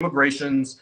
immigrants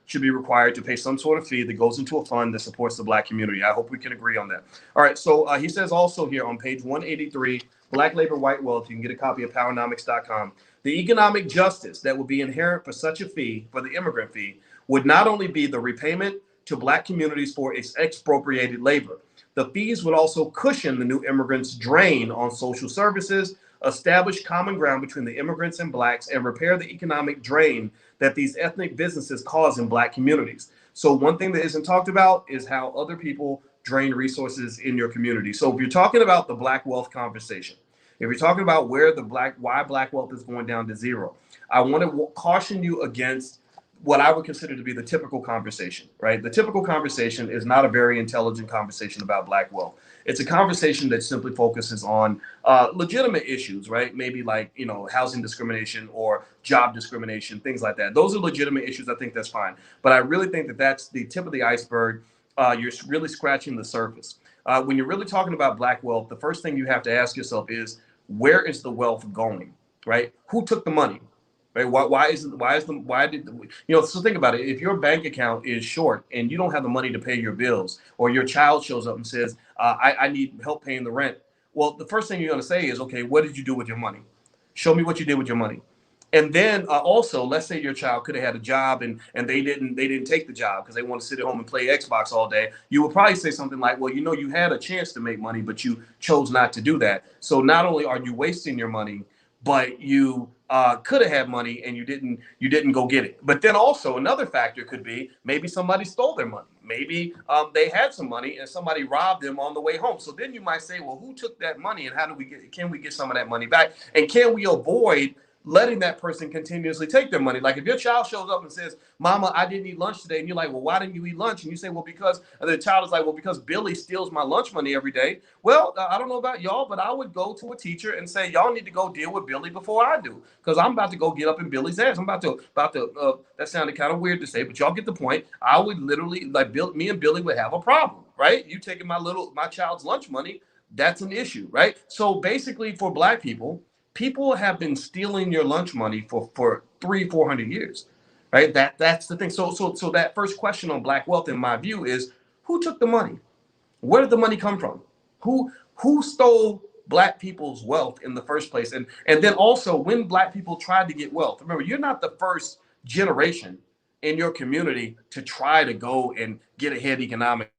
should be required to pay some sort of fee that goes into a fund that supports the Black community. I hope we can agree on that. All right, so he says also here on page 183, Black Labor, White Wealth, you can get a copy of powernomics.com. The economic justice that would be inherent for such a fee, for the immigrant fee, would not only be the repayment to Black communities for its expropriated labor. The fees would also cushion the new immigrants' drain on social services, establish common ground between the immigrants and Blacks, and repair the economic drain that these ethnic businesses cause in Black communities. So one thing that isn't talked about is how other people drain resources in your community. So if you're talking about the Black wealth conversation, if you're talking about why Black wealth is going down to zero, I want to caution you against what I would consider to be the typical conversation, right? The typical conversation is not a very intelligent conversation about Black wealth. It's a conversation that simply focuses on legitimate issues, right? Maybe like, housing discrimination or job discrimination, things like that. Those are legitimate issues. I think that's fine. But I really think that that's the tip of the iceberg. You're really scratching the surface. When you're really talking about Black wealth, the first thing you have to ask yourself is, where is the wealth going, right? Who took the money? Right? So think about it. If your bank account is short and you don't have the money to pay your bills, or your child shows up and says, I need help paying the rent. Well, the first thing you're going to say is, okay, what did you do with your money? Show me what you did with your money. And then also, let's say your child could have had a job and they didn't take the job because they want to sit at home and play Xbox all day. You would probably say something like, well, you had a chance to make money, but you chose not to do that. So not only are you wasting your money, but you could have had money and you didn't go get it. But then also another factor could be maybe somebody stole their money. Maybe they had some money and somebody robbed them on the way home. So then you might say, well, who took that money and can we get some of that money back? And can we avoid letting that person continuously take their money? Like if your child shows up and says, Mama, I didn't eat lunch today. And you're like, well, why didn't you eat lunch? And you say, well, because the child is like, well, because Billy steals my lunch money every day. Well, I don't know about y'all, but I would go to a teacher and say, y'all need to go deal with Billy before I do, because I'm about to go get up in Billy's ass. I'm about to that sounded kind of weird to say, but y'all get the point. I would literally, me and Billy would have a problem, right? You taking my child's lunch money, that's an issue, right? So basically for Black people have been stealing your lunch money for 300-400 years, right? That's the thing. So that first question on Black wealth, in my view, is who took the money? Where did the money come from? Who stole Black people's wealth in the first place? And then also, when Black people tried to get wealth, remember, you're not the first generation in your community to try to go and get ahead economically.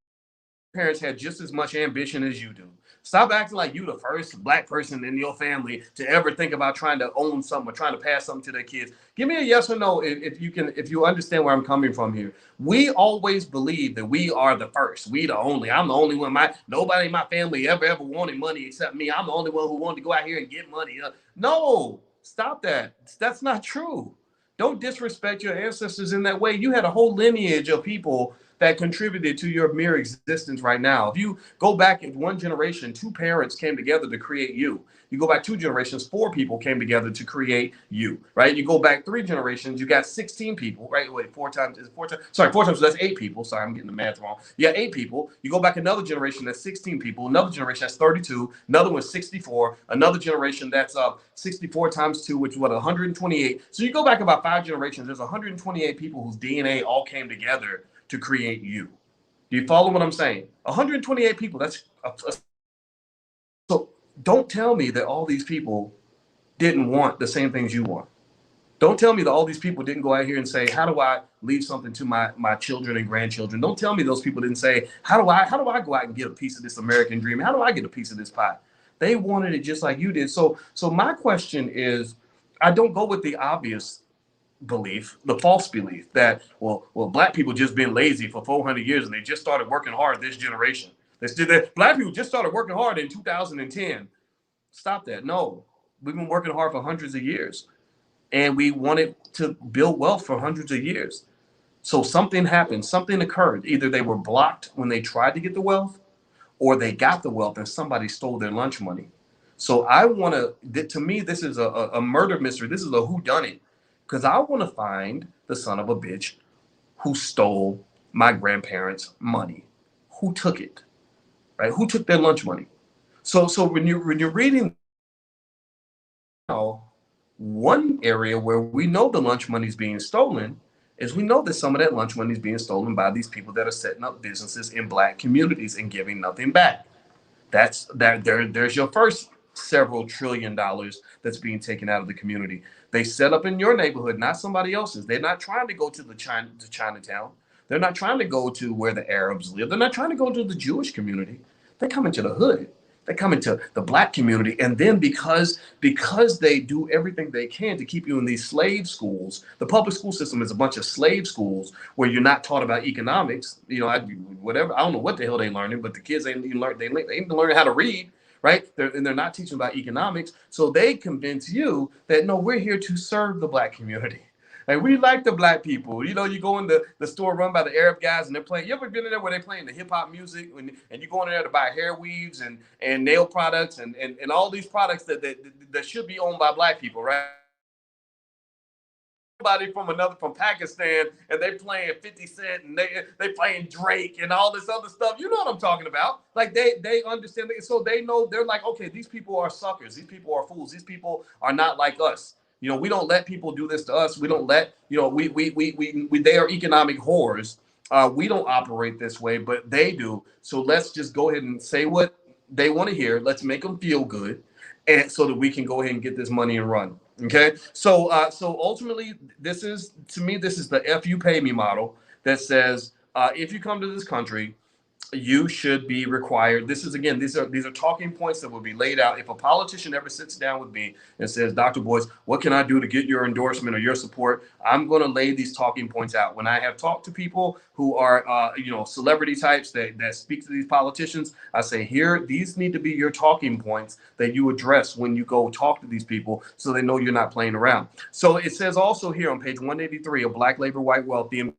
Parents had just as much ambition as you do. Stop acting like you the first Black person in your family to ever think about trying to own something or trying to pass something to their kids. Give me a yes or no if you understand where I'm coming from here. We always believe that we are the first. We the only. I'm the only one. Nobody in my family ever wanted money except me. I'm the only one who wanted to go out here and get money. No, stop that. That's not true. Don't disrespect your ancestors in that way. You had a whole lineage of people that contributed to your mere existence right now. If you go back in one generation, 2 parents came together to create you. You go back 2 generations, 4 people came together to create you, right? You go back 3 generations, you got 16 people, right? Wait, 4 times, sorry, 4 times, so that's 8 people. Sorry, I'm getting the math wrong. You got 8 people. You go back another generation, that's 16 people. Another generation, that's 32. Another one's 64. Another generation, that's 64 times 2, which is what, 128. So you go back about 5 generations, there's 128 people whose DNA all came together to create you. Do you follow what I'm saying? 128 people. So don't tell me that all these people didn't want the same things you want. Don't tell me that all these people didn't go out here and say, how do I leave something to my children and grandchildren? Don't tell me those people didn't say, how do I go out and get a piece of this American dream? How do I get a piece of this pie? They wanted it just like you did. So my question is, I don't go with the obvious belief, the false belief that, well, Black people just been lazy for 400 years and they just started working hard this generation. Black people just started working hard in 2010. Stop that. No, we've been working hard for hundreds of years and we wanted to build wealth for hundreds of years. So something happened, something occurred. Either they were blocked when they tried to get the wealth, or they got the wealth and somebody stole their lunch money. So to me, this is a murder mystery. This is a whodunit. Because I want to find the son of a bitch who stole my grandparents' money. Who took it, right? Who took their lunch money? So when you're reading, One area where we know the lunch money is being stolen is we know that some of that lunch money is being stolen by these people that are setting up businesses in Black communities and giving nothing back. There's your first several trillion dollars that's being taken out of the community. They set up in your neighborhood, not somebody else's. They're not trying to go to Chinatown. They're not trying to go to where the Arabs live. They're not trying to go to the Jewish community. They're coming to the hood. They come into the Black community, and then because they do everything they can to keep you in these slave schools. The public school system is a bunch of slave schools where you're not taught about economics. Whatever. I don't know what the hell they learning, but the kids ain't even learn. They ain't learning how to read. Right? They're not teaching about economics, so they convince you that no, we're here to serve the Black community. And we like the Black people. You go in the store run by the Arab guys and they're playing. You ever been in there where they're playing the hip hop music and you go in there to buy hair weaves and nail products and all these products that should be owned by Black people, right? Somebody from Pakistan and they playing 50 Cent and they playing Drake and all this other stuff. You know what I'm talking about? Like they understand it, so they know. They're like, okay, these people are suckers. These people are fools. These people are not like us. We don't let people do this to us. We don't let we they are economic whores. We don't operate this way, but they do. So let's just go ahead and say what they want to hear. Let's make them feel good, and so that we can go ahead and get this money and run. Okay, so ultimately, this is the "F you pay me" model that says if you come to this country, you should be required. This is again, these are talking points that will be laid out. If a politician ever sits down with me and says, Dr. Boyce, what can I do to get your endorsement or your support? I'm going to lay these talking points out. When I have talked to people who are celebrity types that speak to these politicians, I say, here, these need to be your talking points that you address when you go talk to these people so they know you're not playing around. So it says also here on page 183 of Black Labor, White Wealth, the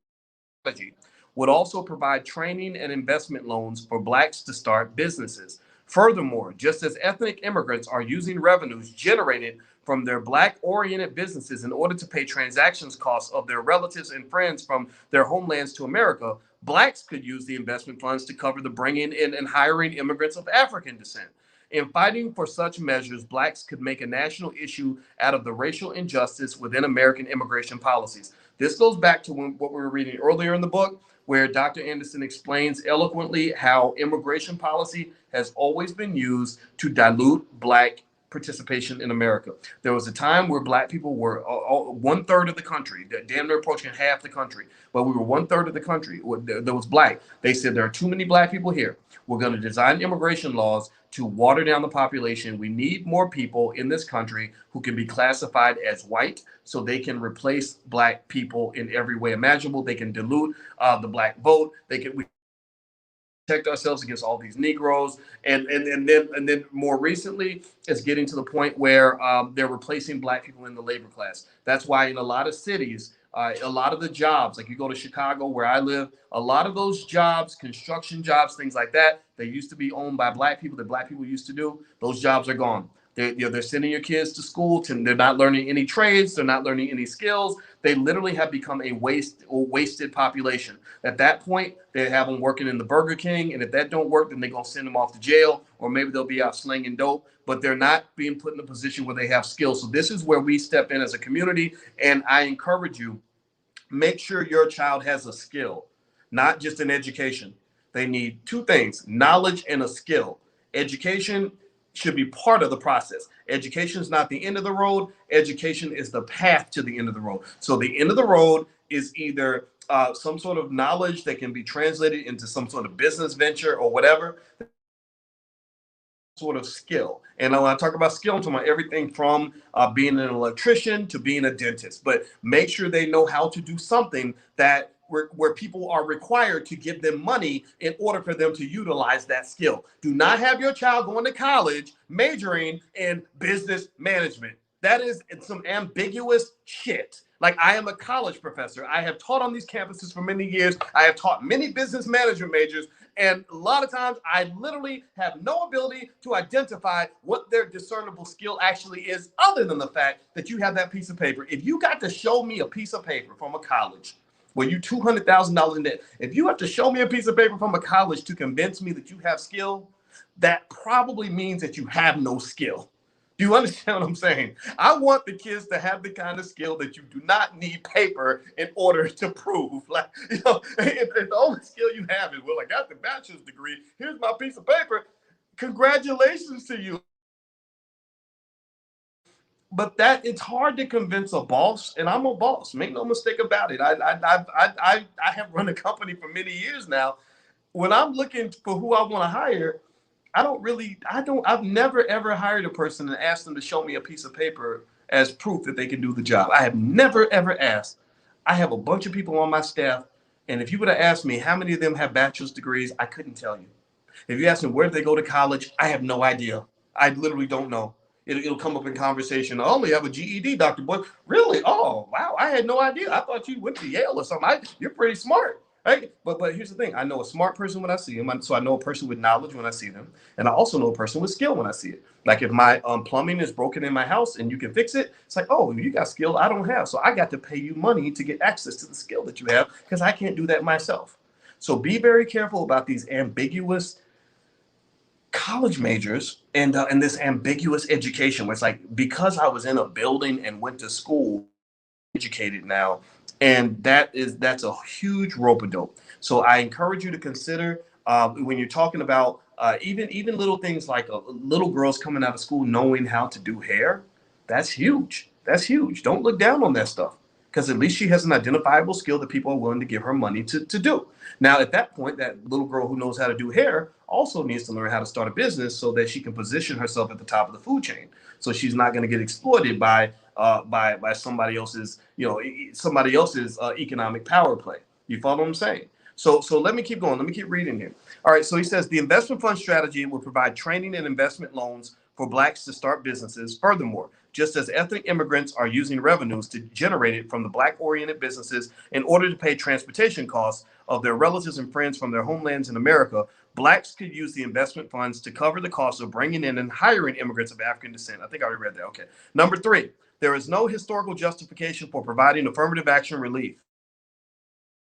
strategy would also provide training and investment loans for Blacks to start businesses. Furthermore, just as ethnic immigrants are using revenues generated from their Black-oriented businesses in order to pay transactions costs of their relatives and friends from their homelands to America, Blacks could use the investment funds to cover the bringing in and hiring immigrants of African descent. In fighting for such measures, Blacks could make a national issue out of the racial injustice within American immigration policies. This goes back to what we were reading earlier in the book, where Dr. Anderson explains eloquently how immigration policy has always been used to dilute Black participation in America. There was a time where Black people were 1/3 of the country, damn near approaching half the country, but we were 1/3 of the country that was Black. They said there are too many Black people here. We're going to design immigration laws to water down the population. We need more people in this country who can be classified as white so they can replace Black people in every way imaginable. They can dilute the Black vote. We protect ourselves against all these Negroes, and then more recently, it's getting to the point where they're replacing Black people in the labor class. That's why in a lot of cities, a lot of the jobs, like you go to Chicago, where I live, a lot of those jobs, construction jobs, things like that, they used to be owned by Black people. That Black people used to do. Those jobs are gone. They're sending your kids to school. They're not learning any trades. They're not learning any skills. They literally have become a wasted population. At that point, they have them working in the Burger King, and if that don't work, then they're gonna send them off to jail, or maybe they'll be out slinging dope. But they're not being put in a position where they have skills. So this is where we step in as a community, and I encourage you: make sure your child has a skill, not just an education. They need two things: knowledge and a skill. Education should be part of the process. Education is not the end of the road. Education is the path to the end of the road. So the end of the road is either some sort of knowledge that can be translated into some sort of business venture or whatever, sort of skill. And when I talk about skill, I'm talking about everything from being an electrician to being a dentist. But make sure they know how to do something that where people are required to give them money in order for them to utilize that skill. Do not have your child going to college majoring in business management. That is some ambiguous shit. Like, I am a college professor. I have taught on these campuses for many years. I have taught many business management majors. And a lot of times I literally have no ability to identify what their discernible skill actually is, other than the fact that you have that piece of paper. If you got to show me a piece of paper from a college where you $200,000 in debt, if you have to show me a piece of paper from a college to convince me that you have skill, that probably means that you have no skill. Do you understand what I'm saying? I want the kids to have the kind of skill that you do not need paper in order to prove. Like, if the only skill you have is, well, I got the bachelor's degree, here's my piece of paper. Congratulations to you. But that it's hard to convince a boss, and I'm a boss. Make no mistake about it. I have run a company for many years now. When I'm looking for who I want to hire, I've never ever hired a person and asked them to show me a piece of paper as proof that they can do the job. I have never ever asked. I have a bunch of people on my staff, and if you would have asked me how many of them have bachelor's degrees, I couldn't tell you. If you ask them where did they go to college, I have no idea. I literally don't know. It'll come up in conversation. I only have a GED, Dr. Boyce. Really? Oh, wow. I had no idea. I thought you went to Yale or something. You're pretty smart. Right? But here's the thing. I know a smart person when I see them. So I know a person with knowledge when I see them. And I also know a person with skill when I see it. Like if my plumbing is broken in my house and you can fix it, it's like, oh, you got skill I don't have. So I got to pay you money to get access to the skill that you have because I can't do that myself. So be very careful about these ambiguous college majors and this ambiguous education where it's like because I was in a building and went to school, educated now, and that's a huge rope-a-dope. So I encourage you to consider when you're talking about even little things like little girls coming out of school knowing how to do hair. That's huge. That's huge. Don't look down on that stuff because at least she has an identifiable skill that people are willing to give her money to do. Now, at that point, that little girl who knows how to do hair also needs to learn how to start a business so that she can position herself at the top of the food chain. So she's not going to get exploited by somebody else's economic power play. You follow what I'm saying? So let me keep going. Let me keep reading here. All right. So he says the investment fund strategy will provide training and investment loans for blacks to start businesses. Furthermore, just as ethnic immigrants are using revenues to generate it from the black-oriented businesses in order to pay transportation costs of their relatives and friends from their homelands in America, blacks could use the investment funds to cover the cost of bringing in and hiring immigrants of African descent. I think I already read that. Okay. Number 3, there is no historical justification for providing affirmative action relief.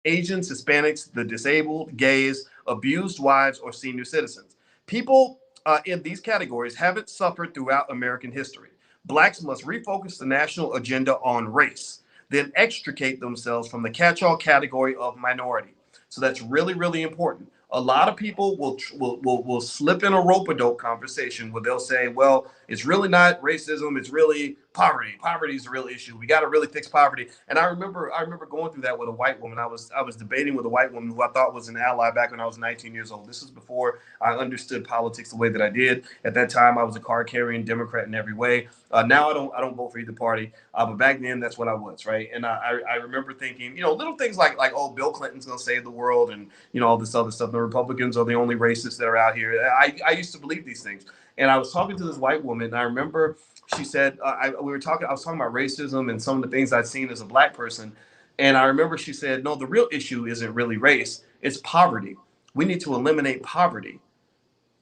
Asians, Hispanics, the disabled, gays, abused wives, or senior citizens. People in these categories haven't suffered throughout American history. Blacks must refocus the national agenda on race, then extricate themselves from the catch-all category of minority. So that's really, really important. A lot of people will slip in a rope-a-dope conversation where they'll say, well, it's really not racism, it's really poverty. Poverty is a real issue. We got to really fix poverty. And I remember going through that with a white woman. I was debating with a white woman who I thought was an ally back when I was 19 years old. This was before I understood politics the way that I did. At that time, I was a card-carrying Democrat in every way. Now I don't vote for either party, but back then that's what I was, right? And I remember thinking, little things like oh, Bill Clinton's gonna save the world, and all this other stuff. The Republicans are the only racists that are out here. I used to believe these things, and I was talking to this white woman, and I remember she said I was talking about racism and some of the things I'd seen as a black person, and I remember she said, no, the real issue isn't really race, it's poverty. We need to eliminate poverty.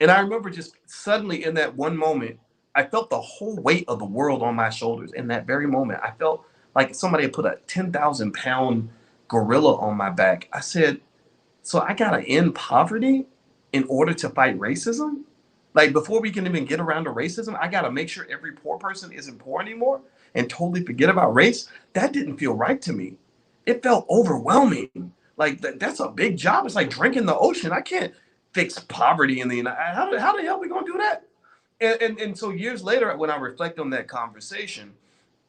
And I remember just suddenly in that one moment, I felt the whole weight of the world on my shoulders. In that very moment, I felt like somebody had put a 10,000-pound gorilla on my back. I said, so I got to end poverty in order to fight racism? Like before we can even get around to racism, I got to make sure every poor person isn't poor anymore and totally forget about race. That didn't feel right to me. It felt overwhelming. Like that's a big job. It's like drinking the ocean. I can't fix poverty in the United. How the hell are we gonna do that? And so years later, when I reflect on that conversation,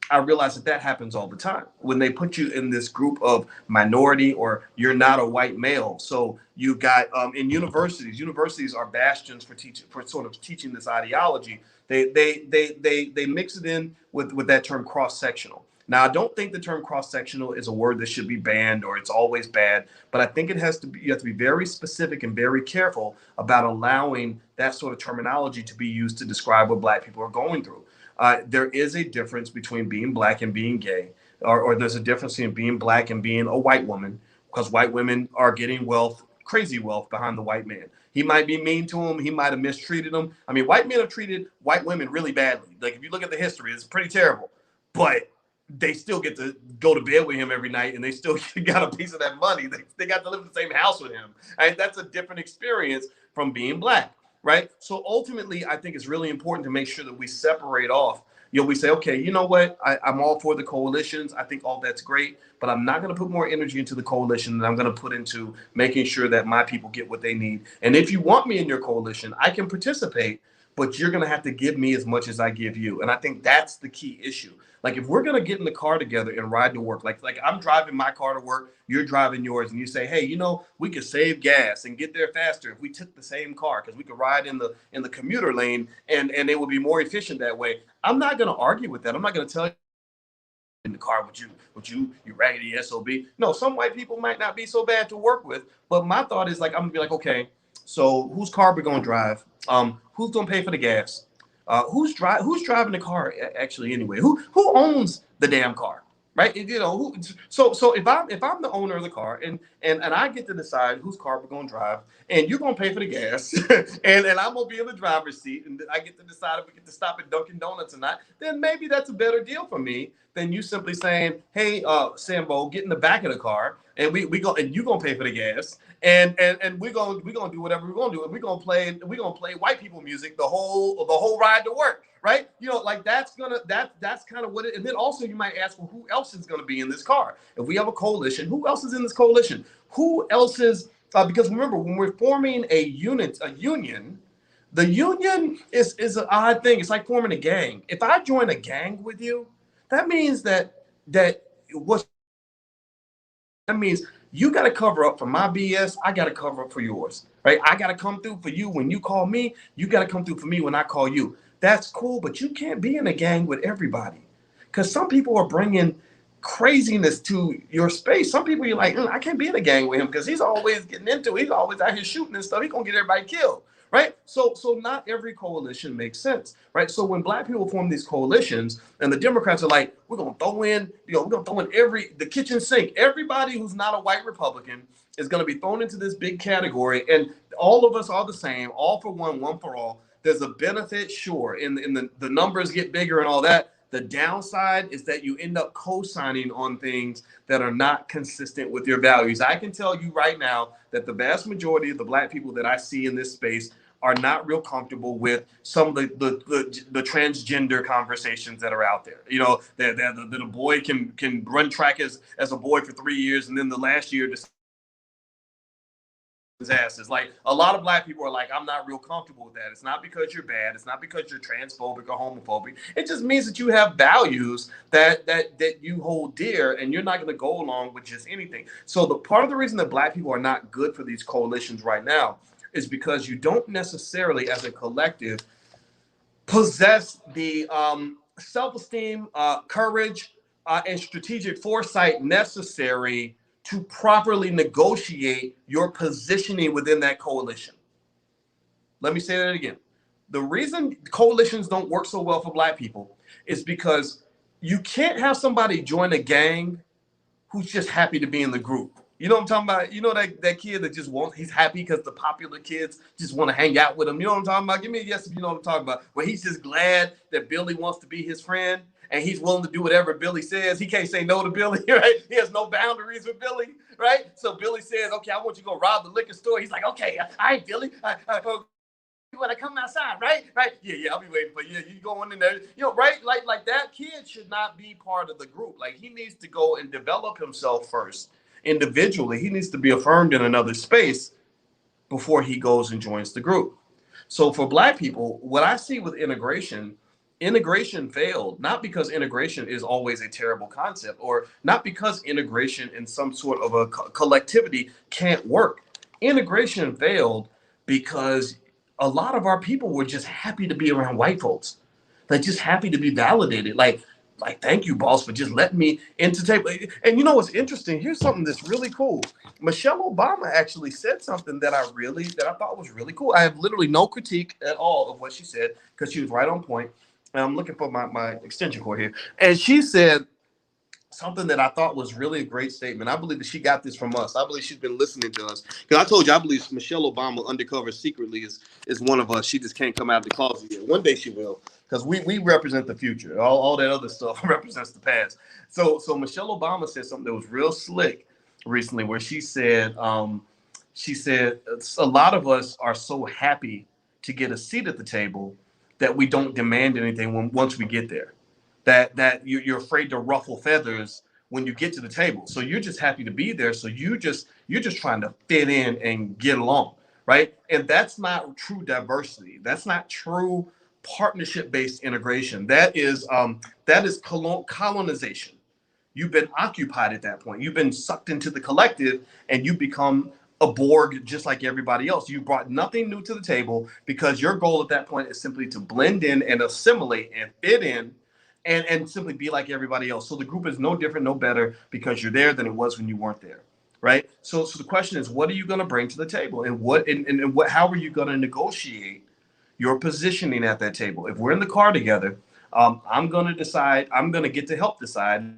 I realize that happens all the time when they put you in this group of minority or you're not a white male. So you've got in universities are bastions for sort of teaching this ideology. They mix it in with that term cross sectional. Now, I don't think the term cross-sectional is a word that should be banned or it's always bad, but I think you have to be very specific and very careful about allowing that sort of terminology to be used to describe what black people are going through. There is a difference between being black and being gay, or there's a difference in being black and being a white woman, because white women are getting wealth, crazy wealth behind the white man. He might be mean to him. He might have mistreated him. I mean, white men have treated white women really badly. Like if you look at the history, it's pretty terrible, but they still get to go to bed with him every night and they still got a piece of that money. They got to live in the same house with him. And that's a different experience from being black. right? So ultimately, I think it's really important to make sure that we separate off. We say, okay, you know what? I'm all for the coalitions. I think all that's great, but I'm not going to put more energy into the coalition than I'm going to put into making sure that my people get what they need. And if you want me in your coalition, I can participate, but you're going to have to give me as much as I give you. And I think that's the key issue. Like if we're going to get in the car together and ride to work, like I'm driving my car to work, you're driving yours, and you say, hey, we could save gas and get there faster if we took the same car, because we could ride in the commuter lane, and it would be more efficient that way. I'm not going to argue with that. I'm not going to tell you in the car you raggedy SOB. No, some white people might not be so bad to work with, but my thought is like, I'm gonna be like, okay, so whose car we gonna drive? Who's gonna pay for the gas? Who's driving the car actually anyway? Who owns the damn car? Right? So if I'm the owner of the car, and I get to decide whose car we're gonna drive, and you're gonna pay for the gas, and I'm gonna be in the driver's seat, and I get to decide if we get to stop at Dunkin' Donuts or not, then maybe that's a better deal for me than you simply saying, hey, Sambo, get in the back of the car, and we go, and you gonna pay for the gas, and we're gonna do whatever we're gonna do, and we're gonna play white people music the whole ride to work, right? Like that's kind of what it. And then also you might ask, well, who else is gonna be in this car? If we have a coalition, who else is in this coalition? Who else is? Because remember, when we're forming a union, the union is an odd thing. It's like forming a gang. If I join a gang with you, that means that what that means you got to cover up for my BS. I got to cover up for yours, right? I got to come through for you when you call me. You got to come through for me when I call you. That's cool, but you can't be in a gang with everybody, because some people are bringing craziness to your space. Some people you're like, I can't be in a gang with him because he's always getting into it. He's always out here shooting and stuff. He's gonna get everybody killed, right? So not every coalition makes sense, right? So when black people form these coalitions and the Democrats are like, we're gonna throw in the kitchen sink. Everybody who's not a white Republican is gonna be thrown into this big category, and all of us are the same, all for one for all. There's a benefit, sure, in the numbers get bigger and all that. The downside is that you end up co-signing on things that are not consistent with your values. I can tell you right now that the vast majority of the black people that I see in this space are not real comfortable with some of the transgender conversations that are out there. That a boy can run track as a boy for 3 years, and then the last year asses. Like a lot of black people are like, I'm not real comfortable with that. It's not because you're bad. It's not because you're transphobic or homophobic. It just means that you have values that you hold dear, and you're not going to go along with just anything. So the part of the reason that black people are not good for these coalitions right now is because you don't necessarily, as a collective, possess the self-esteem, courage, and strategic foresight necessary to properly negotiate your positioning within that coalition. Let me say that again. The reason coalitions don't work so well for black people is because you can't have somebody join a gang who's just happy to be in the group. You know what I'm talking about? You know that kid that just he's happy because the popular kids just want to hang out with him. You know what I'm talking about? Give me a yes if you know what I'm talking about. Where he's just glad that Billy wants to be his friend, and he's willing to do whatever Billy says. He can't say no to Billy, right? He has no boundaries with Billy, right? So Billy says, okay, I want you to go rob the liquor store. He's like, okay, all right, Billy. When I come outside, right? Yeah, I'll be waiting for you. You going in there, right? Like that kid should not be part of the group. Like he needs to go and develop himself first individually. He needs to be affirmed in another space before he goes and joins the group. So for black people, what I see with integration failed, not because integration is always a terrible concept, or not because integration in some sort of a collectivity can't work. Integration failed because a lot of our people were just happy to be around white folks. Like just happy to be validated. Like thank you, boss, for just letting me entertain. And you know what's interesting? Here's something that's really cool. Michelle Obama actually said something that I thought was really cool. I have literally no critique at all of what she said because she was right on point. And I'm looking for my extension cord here. And she said something that I thought was really a great statement. I believe that she got this from us. I believe she's been listening to us. Because I told you, I believe Michelle Obama undercover secretly is one of us. She just can't come out of the closet yet. One day she will. Because we represent the future. All that other stuff represents the past. So Michelle Obama said something that was real slick recently, where she said a lot of us are so happy to get a seat at the table that we don't demand anything once we get there. That you're afraid to ruffle feathers when you get to the table. So you're just happy to be there. So you're just trying to fit in and get along, right? And that's not true diversity. That's not true partnership-based integration. That is colonization. You've been occupied at that point. You've been sucked into the collective and you become a Borg just like everybody else. You brought nothing new to the table because your goal at that point is simply to blend in and assimilate and fit in and simply be like everybody else. So the group is no different, no better because you're there than it was when you weren't there. Right. So the question is, what are you going to bring to the table and how are you going to negotiate your positioning at that table? If we're in the car together, I'm going to get to help decide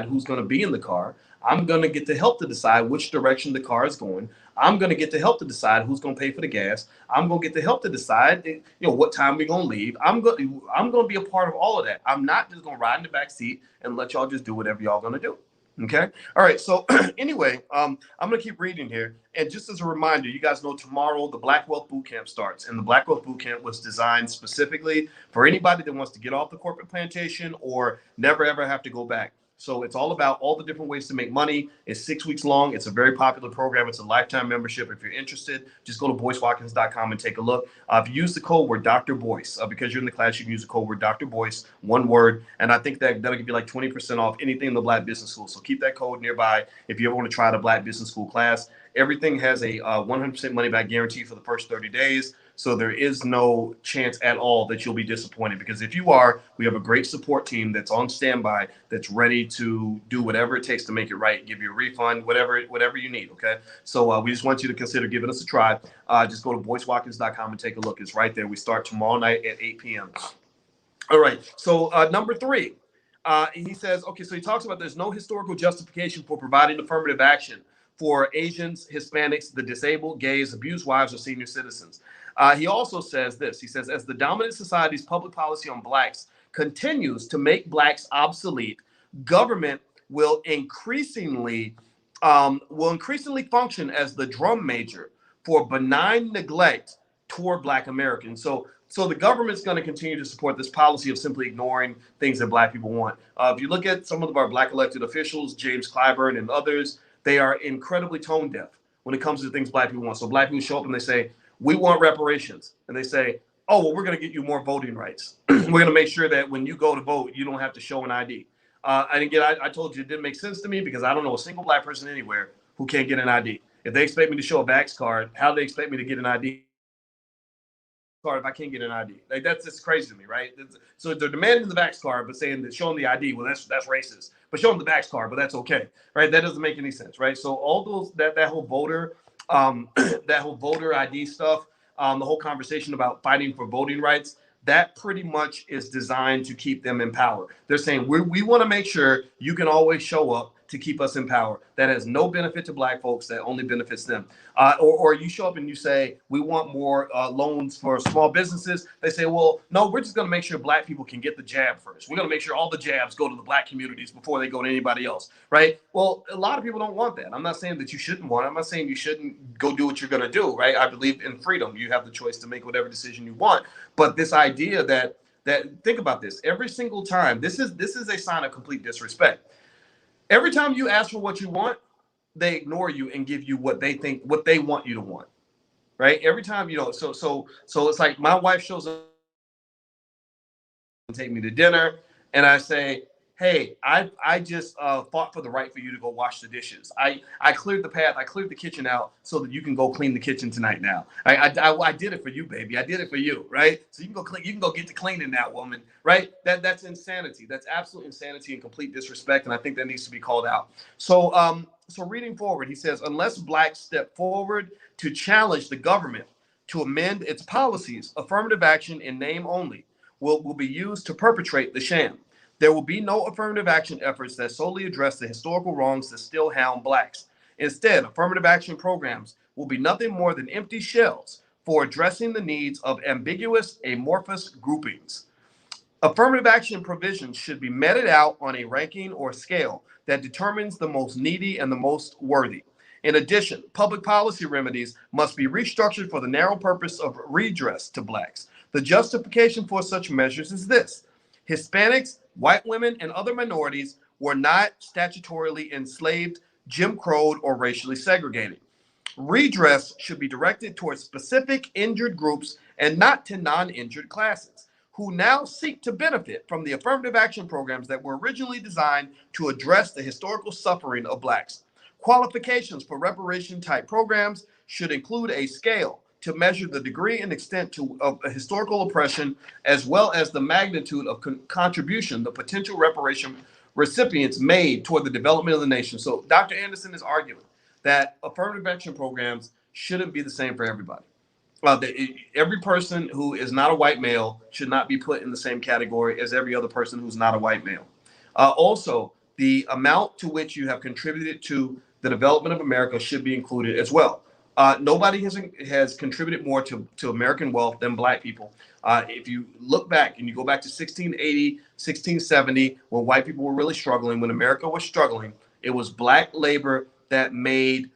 who's going to be in the car. I'm going to get to help to decide which direction the car is going. I'm going to get to help to decide who's going to pay for the gas. I'm going to get to help to decide, what time we're going to leave. I'm going to be a part of all of that. I'm not just going to ride in the back seat and let y'all just do whatever y'all going to do. Okay. All right. So anyway, I'm going to keep reading here. And just as a reminder, you guys know tomorrow the Black Wealth Bootcamp starts. And the Black Wealth Bootcamp was designed specifically for anybody that wants to get off the corporate plantation or never, ever have to go back. So it's all about all the different ways to make money. It's 6 weeks long. It's a very popular program. It's a lifetime membership. If you're interested, just go to boycewatkins.com and take a look. If you use the code word Dr. Boyce, because you're in the class, you can use the code word Dr. Boyce, one word. And I think that'll give you like 20% off anything in the Black Business School. So keep that code nearby if you ever want to try the Black Business School class. Everything has a 100% money back guarantee for the first 30 days. So there is no chance at all that you'll be disappointed, because if you are, we have a great support team that's on standby, that's ready to do whatever it takes to make it right, give you a refund, whatever you need. Okay. So we just want you to consider giving us a try. Just go to boycewatkins.com and take a look. It's right there. We start tomorrow night at 8 p.m. All right. So number 3, he says, okay, so he talks about there's no historical justification for providing affirmative action for Asians, Hispanics, the disabled, gays, abused wives, or senior citizens. He also says this. He says, as the dominant society's public policy on blacks continues to make blacks obsolete, government will increasingly function as the drum major for benign neglect toward Black Americans. So the government's going to continue to support this policy of simply ignoring things that Black people want. If you look at some of our Black elected officials, James Clyburn and others, they are incredibly tone deaf when it comes to things Black people want. So Black people show up and they say, we want reparations. And they say, oh, well, we're going to get you more voting rights. We're going to make sure that when you go to vote, you don't have to show an ID. And again, I told you it didn't make sense to me because I don't know a single Black person anywhere who can't get an ID. If they expect me to show a Vax card, how do they expect me to get an ID card if I can't get an ID? Like, that's just crazy to me, right? So they're demanding the Vax card, but saying that showing the ID, well, that's racist. But show them the Vax card, but that's okay, right? That doesn't make any sense, right? So all those that whole voter that whole voter ID stuff, the whole conversation about fighting for voting rights, that pretty much is designed to keep them in power. They're saying we want to make sure you can always show up to keep us in power. That has no benefit to Black folks. That only benefits them. Or you show up and you say, we want more loans for small businesses. They say, well, no, we're just going to make sure Black people can get the jab first. We're going to make sure all the jabs go to the Black communities before they go to anybody else, right? Well, a lot of people don't want that. I'm not saying that you shouldn't want it. I'm not saying you shouldn't go do what you're going to do, right? I believe in freedom. You have the choice to make whatever decision you want. But this idea that think about this, every single time, this is a sign of complete disrespect. Every time you ask for what you want, they ignore you and give you what they want you to want, right? Every time, so it's like my wife shows up and take me to dinner, and I say, hey, I just fought for the right for you to go wash the dishes. I cleared the path. I cleared the kitchen out so that you can go clean the kitchen tonight now. I did it for you, baby. I did it for you, right? So you can go clean. You can go get to cleaning that, woman, right? That's insanity. That's absolute insanity and complete disrespect, and I think that needs to be called out. So reading forward, he says, unless Blacks step forward to challenge the government to amend its policies, affirmative action in name only will be used to perpetrate the sham. There will be no affirmative action efforts that solely address the historical wrongs that still hound Blacks. Instead, affirmative action programs will be nothing more than empty shells for addressing the needs of ambiguous, amorphous groupings. Affirmative action provisions should be meted out on a ranking or scale that determines the most needy and the most worthy. In addition, public policy remedies must be restructured for the narrow purpose of redress to blacks. The justification for such measures is this: Hispanics, white women, and other minorities were not statutorily enslaved, Jim Crowed, or racially segregated. Redress should be directed towards specific injured groups and not to non-injured classes who now seek to benefit from the affirmative action programs that were originally designed to address the historical suffering of blacks. Qualifications for reparation type programs should include a scale to measure the degree and extent of historical oppression, as well as the magnitude of contribution the potential reparation recipients made toward the development of the nation. So Dr. Anderson is arguing that affirmative action programs shouldn't be the same for everybody. Every person who is not a white male should not be put in the same category as every other person who's not a white male. Also, the amount to which you have contributed to the development of America should be included as well. Nobody has contributed more to American wealth than black people. If you look back and you go back to 1680, 1670, when white people were really struggling, when America was struggling, it was black labor that made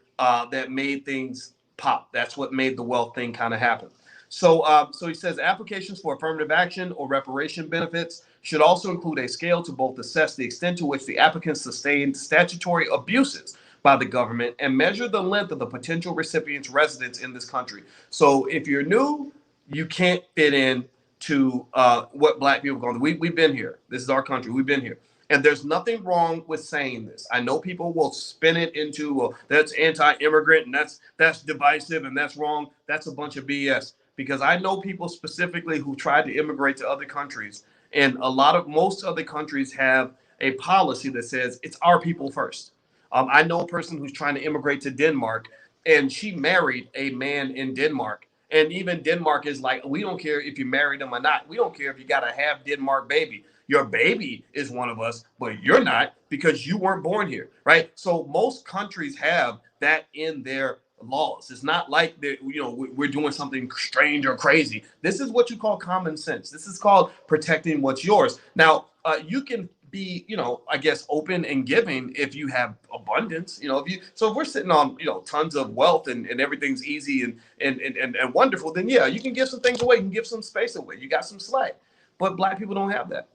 things pop. That's what made the wealth thing kind of happen. So he says applications for affirmative action or reparation benefits should also include a scale to both assess the extent to which the applicants sustained statutory abuses by the government and measure the length of the potential recipient's residence in this country. So if you're new, you can't fit in to what black people are going through. We've been here. This is our country. We've been here. And there's nothing wrong with saying this. I know people will spin it into, well, that's anti-immigrant and that's divisive and that's wrong. That's a bunch of BS. Because I know people specifically who tried to immigrate to other countries. And most other countries have a policy that says it's our people first. I know a person who's trying to immigrate to Denmark, and she married a man in Denmark. And even Denmark is like, we don't care if you married him or not. We don't care if you got a half Denmark baby. Your baby is one of us, but you're not because you weren't born here, right? So most countries have that in their laws. It's not like we're doing something strange or crazy. This is what you call common sense. This is called protecting what's yours. Now, you can be, I guess, open and giving if you have abundance. If we're sitting on, tons of wealth and everything's easy and wonderful, then yeah, you can give some things away. You can give some space away. You got some slack. But black people don't have that.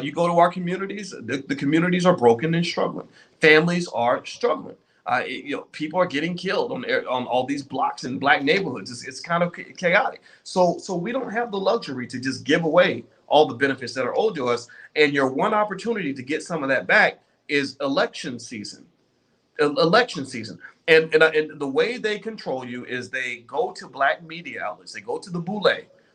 You go to our communities, the communities are broken and struggling. Families are struggling. People are getting killed on all these blocks in black neighborhoods. It's kind of chaotic. So we don't have the luxury to just give away all the benefits that are owed to us. And your one opportunity to get some of that back is election season. And the way they control you is they go to black media outlets. They go to the boule.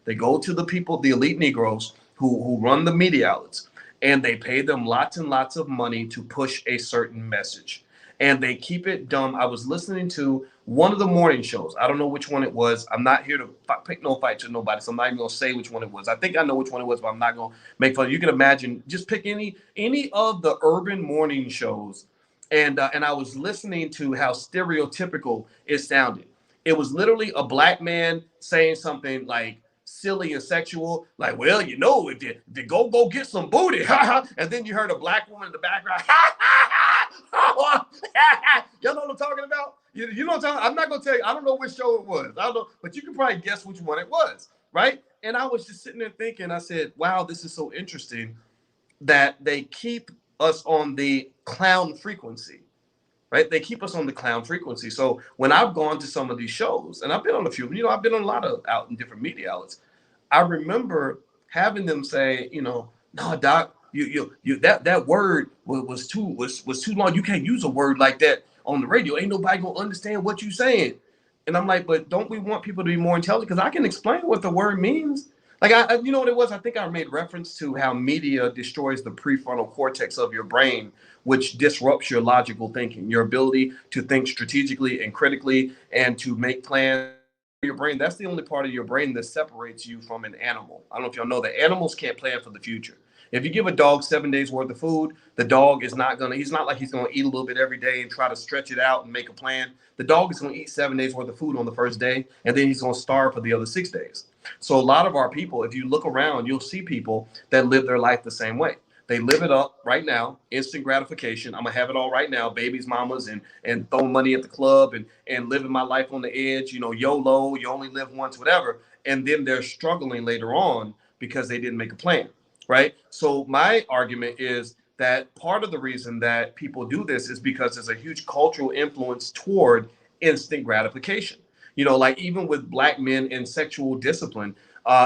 They go to the people, the elite Negroes who run the media outlets, and they pay them lots and lots of money to push a certain message. And they keep it dumb. I was listening to one of the morning shows. I don't know which one it was. I'm not here to pick no fights with nobody, so I'm not even going to say which one it was. I think I know which one it was, but I'm not going to make fun. You can imagine, just pick any of the urban morning shows. And I was listening to how stereotypical it sounded. It was literally a black man saying something like silly and sexual, like, well, if you go get some booty, and then you heard a black woman in the background, y'all know what I'm talking about? You know what I'm talking about? I'm not gonna tell you. I don't know which show it was. I don't know, but you can probably guess which one it was, right? And I was just sitting there thinking, I said, wow, this is so interesting that they keep us on the clown frequency. Right? They keep us on the clown frequency. So when I've gone to some of these shows, and I've been on a few, I've been on a lot of out in different media outlets. I remember having them say, no, doc, that word was too long. You can't use a word like that on the radio. Ain't nobody gonna understand what you're saying. And I'm like, but don't we want people to be more intelligent? Because I can explain what the word means. Like, you know what it was? I think I made reference to how media destroys the prefrontal cortex of your brain, which disrupts your logical thinking, your ability to think strategically and critically and to make plans. Your brain, that's the only part of your brain that separates you from an animal. I don't know if y'all know that animals can't plan for the future. If you give a dog 7 days worth of food, the dog is he's not like he's going to eat a little bit every day and try to stretch it out and make a plan. The dog is going to eat 7 days worth of food on the first day, and then he's going to starve for the other 6 days. So a lot of our people, if you look around, you'll see people that live their life the same way. They live it up right now, instant gratification. I'm gonna have it all right now, babies, mamas, and throwing money at the club and living my life on the edge. You know, YOLO, you only live once, whatever. And then they're struggling later on because they didn't make a plan, right? So my argument is that part of the reason that people do this is because there's a huge cultural influence toward instant gratification. You know, like even with black men in sexual discipline,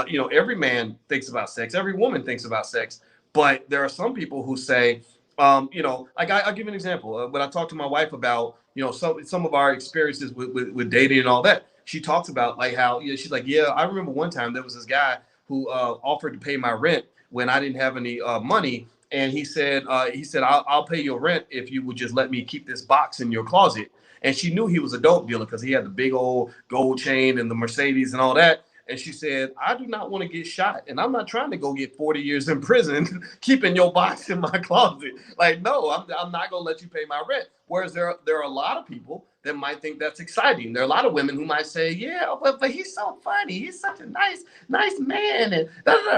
you know, every man thinks about sex, every woman thinks about sex, but there are some people who say, you know, like I'll give you an example. When I talk to my wife about, you know, some of our experiences with dating and all that, she talks about like how, you know, she's like, yeah, I remember one time there was this guy who offered to pay my rent when I didn't have any money, and he said I'll pay your rent if you would just let me keep this box in your closet. And she knew he was a dope dealer because he had the big old gold chain and the Mercedes and all that. And she said, I do not want to get shot. And I'm not trying to go get 40 years in prison keeping your box in my closet. Like, no, I'm not going to let you pay my rent. Whereas there are a lot of people that might think that's exciting. There are a lot of women who might say, yeah, but he's so funny. He's such a nice man. And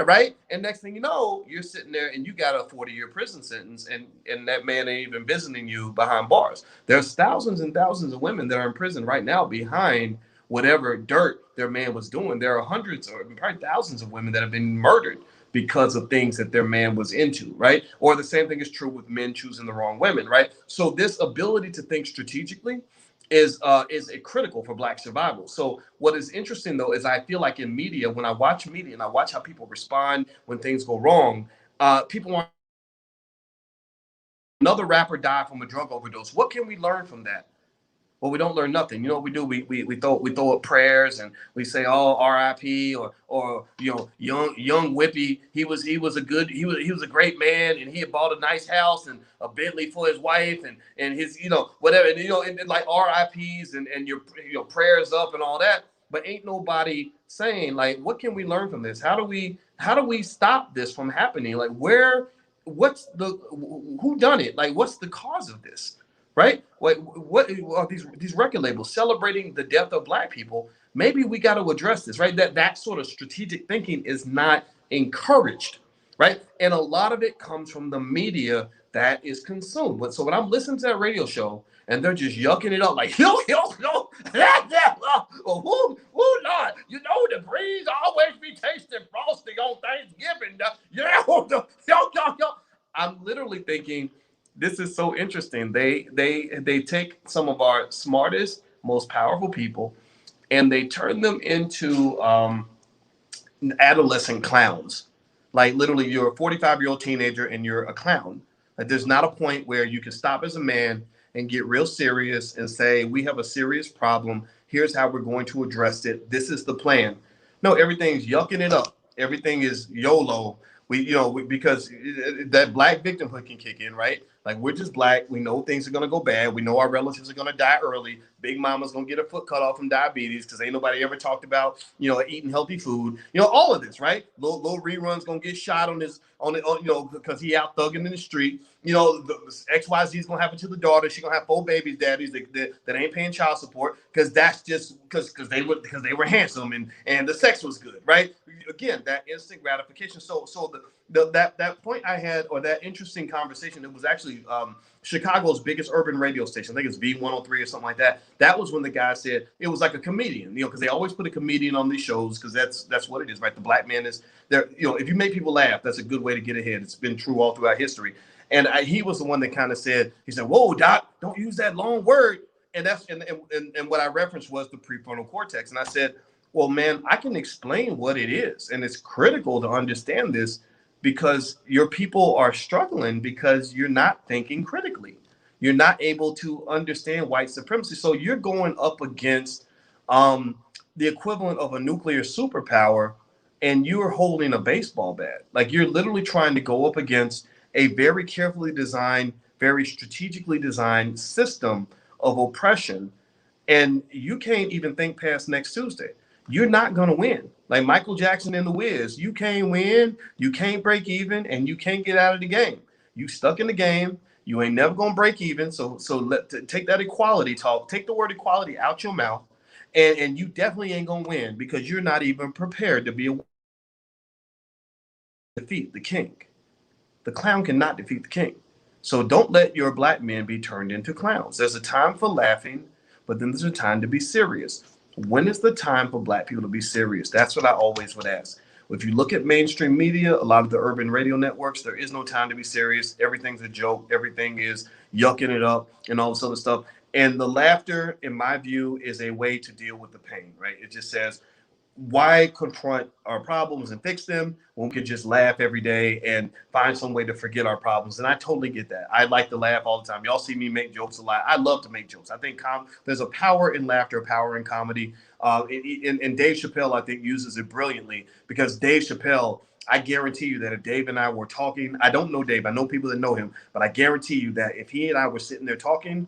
right? And next thing you know, you're sitting there and you got a 40-year prison sentence, and that man ain't even visiting you behind bars. There's thousands and thousands of women that are in prison right now behind whatever dirt their man was doing. There are hundreds or probably thousands of women that have been murdered because of things that their man was into, right? Or the same thing is true with men choosing the wrong women, right? So this ability to think strategically is a critical for Black survival. So what is interesting though is I feel like in media, when I watch media and I watch how people respond when things go wrong, people want another rapper die from a drug overdose. What can we learn from that? Well, we don't learn nothing. You know what we do? We throw up prayers and we say, "Oh, R.I.P." or you know, young Whippy. He was a great man, and he had bought a nice house and a Bentley for his wife and his, you know, whatever, and you know, and like R.I.P.s and your, you know, prayers up and all that. But ain't nobody saying like, what can we learn from this? How do we stop this from happening? Like, what's the who done it? Like, what's the cause of this? Right? What are these record labels celebrating the death of Black people? Maybe we got to address this, right? That sort of strategic thinking is not encouraged, right? And a lot of it comes from the media that is consumed. But so when I'm listening to that radio show and they're just yucking it up like yo, well, Lord, you know the breeze always be tasting frosty on Thanksgiving. Yo. I'm literally thinking, this is so interesting. They take some of our smartest, most powerful people, and they turn them into adolescent clowns. Like literally, you're a 45-year-old teenager and you're a clown. Like there's not a point where you can stop as a man and get real serious and say, we have a serious problem. Here's how we're going to address it. This is the plan. No, everything's yucking it up. Everything is YOLO. Because that Black victimhood can kick in, right? Like we're just Black. We know things are gonna go bad. We know our relatives are gonna die early. Big Mama's gonna get her foot cut off from diabetes because ain't nobody ever talked about, you know, eating healthy food. You know, all of this, right? Little Rerun's gonna get shot you know, because he out thugging in the street. You know, the XYZ is gonna happen to the daughter. She's gonna have 4 babies, daddies that ain't paying child support because that's just because they were handsome and the sex was good, right? Again, that instant gratification. So that point I had, or that interesting conversation, it was actually Chicago's biggest urban radio station. I think it's V103 or something like that. That was when the guy said it was like a comedian, you know, because they always put a comedian on these shows because that's what it is, right? The Black man is there. You know, if you make people laugh, that's a good way to get ahead. It's been true all throughout history. And he was the one that kind of said, he said, "Whoa, Doc, don't use that long word." And that's and what I referenced was the prefrontal cortex. And I said, well, man, I can explain what it is, and it's critical to understand this because your people are struggling because you're not thinking critically. You're not able to understand white supremacy. So you're going up against the equivalent of a nuclear superpower, and you're holding a baseball bat. Like you're literally trying to go up against a very carefully designed, very strategically designed system of oppression, and you can't even think past next Tuesday. You're not going to win. Like Michael Jackson in The Wiz, you can't win, you can't break even, and you can't get out of the game. You stuck in the game. You ain't never going to break even. So take that equality talk, take the word equality out your mouth, and you definitely ain't going to win because you're not even prepared to be a defeat the king. The clown cannot defeat the king. So don't let your black men be turned into clowns. There's a time for laughing, but then there's a time to be serious. When is the time for black people to be serious? That's what I always would ask. If you look at mainstream media, a lot of the urban radio networks, there is no time to be serious. Everything's a joke. Everything is yucking it up and all this other stuff. And the laughter, in my view, is a way to deal with the pain, right? It just says, why confront our problems and fix them when we could just laugh every day and find some way to forget our problems? And I totally get that. I like to laugh all the time. Y'all see me make jokes a lot. I love to make jokes. I think there's a power in laughter, a power in comedy. And Dave Chappelle, I think, uses it brilliantly, because Dave Chappelle, I guarantee you that if Dave and I were talking, I don't know Dave, I know people that know him, but I guarantee you that if he and I were sitting there talking,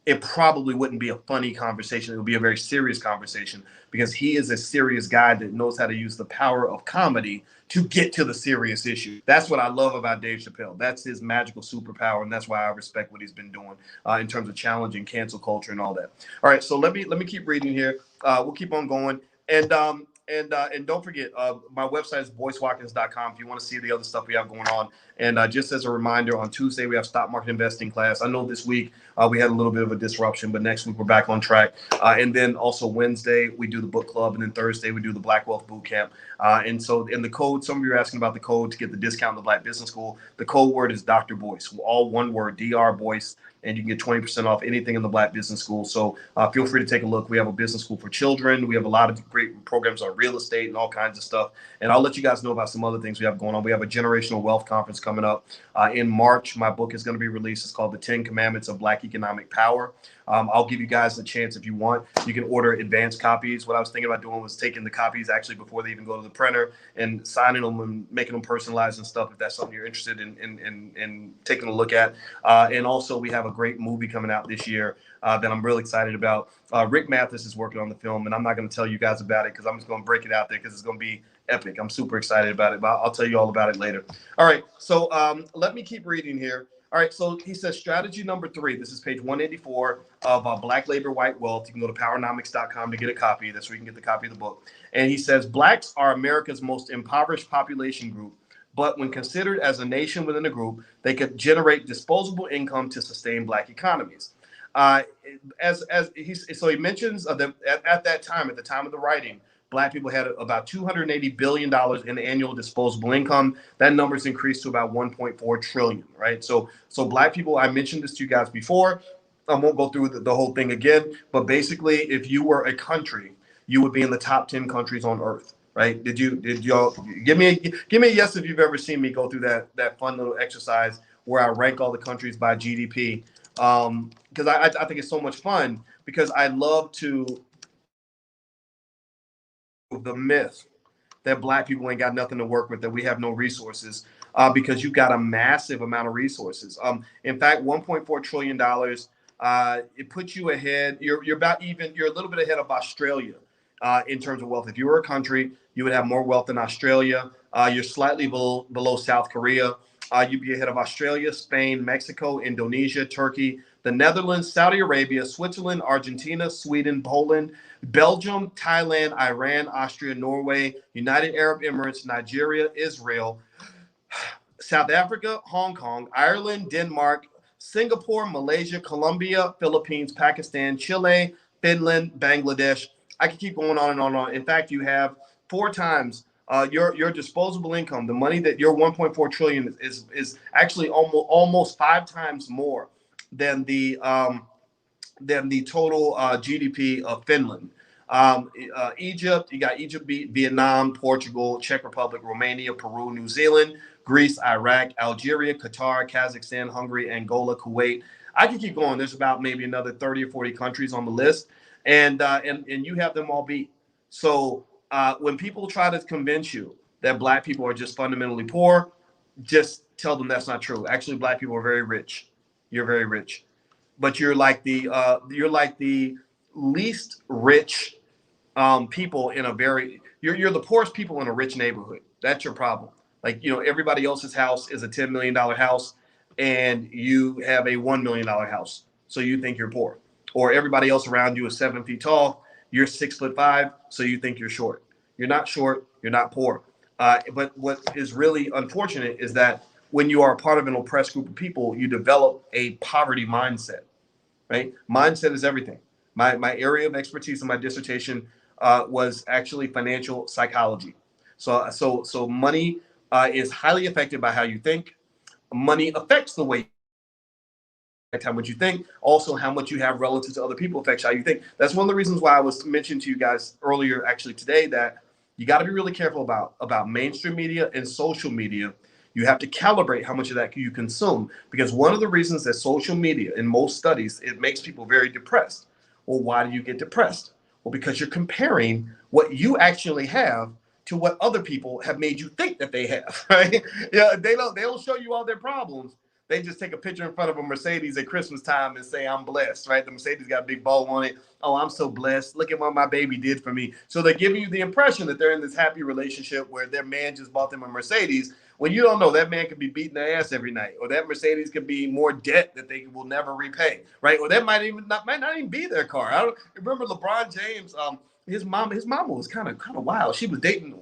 it probably wouldn't be a funny conversation. It would be a very serious conversation, because he is a serious guy that knows how to use the power of comedy to get to the serious issue. That's what I love about Dave Chappelle. That's his magical superpower, and that's why I respect what he's been doing in terms of challenging cancel culture and all that. All right, so let me keep reading here. We'll keep on going, and don't forget, my website is boycewatkins.com if you want to see the other stuff we have going on. And just as a reminder, on Tuesday we have stock market investing class. I know this week we had a little bit of a disruption, but next week we're back on track. And then also Wednesday we do the book club, and then Thursday we do the Black Wealth Boot Camp. And so in the code, some of you are asking about the code to get the discount in the Black Business School. The code word is Dr. Boyce, all one word, Dr. Boyce. And you can get 20% off anything in the Black Business School. So feel free to take a look. We have a business school for children. We have a lot of great programs on real estate and all kinds of stuff. And I'll let you guys know about some other things we have going on. We have a generational wealth conference coming up in March. My book is going to be released. It's called The 10 Commandments of Black Economic Power. I'll give you guys a chance if you want. You can order advanced copies. What I was thinking about doing was taking the copies actually before they even go to the printer and signing them and making them personalized and stuff, if that's something you're interested in taking a look at. And also we have a great movie coming out this year that I'm really excited about. Rick Mathis is working on the film, and I'm not going to tell you guys about it because I'm just going to break it out there because it's going to be epic. I'm super excited about it, but I'll tell you all about it later. All right, so let me keep reading here. All right, so he says strategy number 3. This is page 184 of Black Labor, White Wealth. You can go to powernomics.com to get a copy. That's where you can get the copy of the book. And he says, blacks are America's most impoverished population group, but when considered as a nation within a group, they could generate disposable income to sustain black economies. So he mentions that at that time, at the time of the writing, black people had about $280 billion in annual disposable income. That number's increased to about 1.4 trillion, right? So black people, I mentioned this to you guys before. I won't go through the whole thing again, but basically, if you were a country, you would be in the top 10 countries on earth, right? Did y'all give me a yes if you've ever seen me go through that fun little exercise where I rank all the countries by GDP? Because I think it's so much fun, because I love to the myth that black people ain't got nothing to work with, that we have no resources, because you've got a massive amount of resources. In fact, $1.4 trillion, it puts you ahead. You're about even. You're a little bit ahead of Australia in terms of wealth. If you were a country, you would have more wealth than Australia. You're slightly below South Korea. You'd be ahead of Australia, Spain, Mexico, Indonesia, Turkey, the Netherlands, Saudi Arabia, Switzerland, Argentina, Sweden, Poland, Belgium, Thailand, Iran, Austria, Norway, United Arab Emirates, Nigeria, Israel, South Africa, Hong Kong, Ireland, Denmark, Singapore, Malaysia, Colombia, Philippines, Pakistan, Chile, Finland, Bangladesh. I can keep going on and on and on. In fact, you have 4 times your disposable income. The money that your 1.4 trillion is actually almost 5 times more than the total GDP of Finland. Egypt, you got Egypt, Vietnam, Portugal, Czech Republic, Romania, Peru, New Zealand, Greece, Iraq, Algeria, Qatar, Kazakhstan, Hungary, Angola, Kuwait. I can keep going. There's about maybe another 30 or 40 countries on the list, and you have them all beat. So when people try to convince you that black people are just fundamentally poor, just tell them that's not true. Actually, black people are very rich. You're very rich, but you're like the least rich people in a very. You're the poorest people in a rich neighborhood. That's your problem. Like, everybody else's house is a $10 million house, and you have a $1 million house, so you think you're poor. Or everybody else around you is 7 feet tall. You're 6'5", so you think you're short. You're not short. You're not poor. But what is really unfortunate is that when you are a part of an oppressed group of people, you develop a poverty mindset, right? Mindset is everything. My area of expertise in my dissertation was actually financial psychology. So money is highly affected by how you think. Money affects the way how much you think, also how much you have relative to other people affects how you think. That's one of the reasons why I was mentioning to you guys earlier, actually today, that you got to be really careful about mainstream media and social media. You have to calibrate how much of that you consume, because one of the reasons that social media, in most studies, it makes people very depressed. Well, why do you get depressed? Well, because you're comparing what you actually have to what other people have made you think that they have, right? Yeah, they don't show you all their problems. They just take a picture in front of a Mercedes at Christmas time and say, I'm blessed, right? The Mercedes got a big bow on it. Oh, I'm so blessed. Look at what my baby did for me. So they're giving you the impression that they're in this happy relationship where their man just bought them a Mercedes, when you don't know that man could be beating their ass every night, or that Mercedes could be more debt that they will never repay, right? Or that might not even be their car. I don't remember LeBron James. His mama was kind of wild. She was dating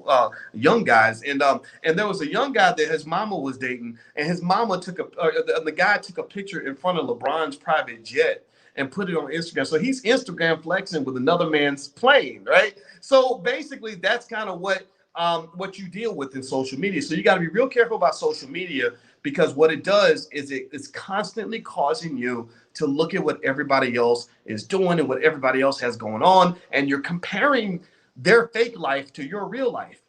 young guys, and there was a young guy that his mama was dating, and his mama the guy took a picture in front of LeBron's private jet and put it on Instagram. So he's Instagram flexing with another man's plane, right? So basically, that's kind of what you deal with in social media. So you got to be real careful about social media, because what it does is it's constantly causing you to look at what everybody else is doing and what everybody else has going on, and you're comparing their fake life to your real life,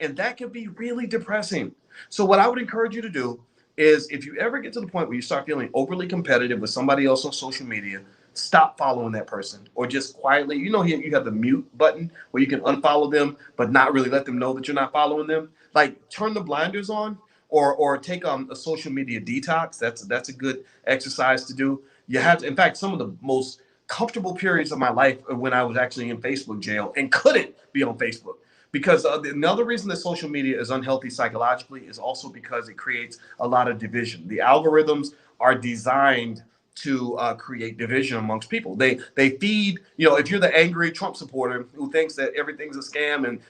and that can be really depressing. So what I would encourage you to do is, if you ever get to the point where you start feeling overly competitive with somebody else on social media, stop following that person, or just quietly, you have the mute button where you can unfollow them but not really let them know that you're not following them. Like, turn the blinders on, or take a social media detox. That's a good exercise to do. You have to, in fact, some of the most comfortable periods of my life are when I was actually in Facebook jail and couldn't be on Facebook. Because another reason that social media is unhealthy psychologically is also because it creates a lot of division. The algorithms are designed to create division amongst people. They feed, if you're the angry Trump supporter who thinks that everything's a scam and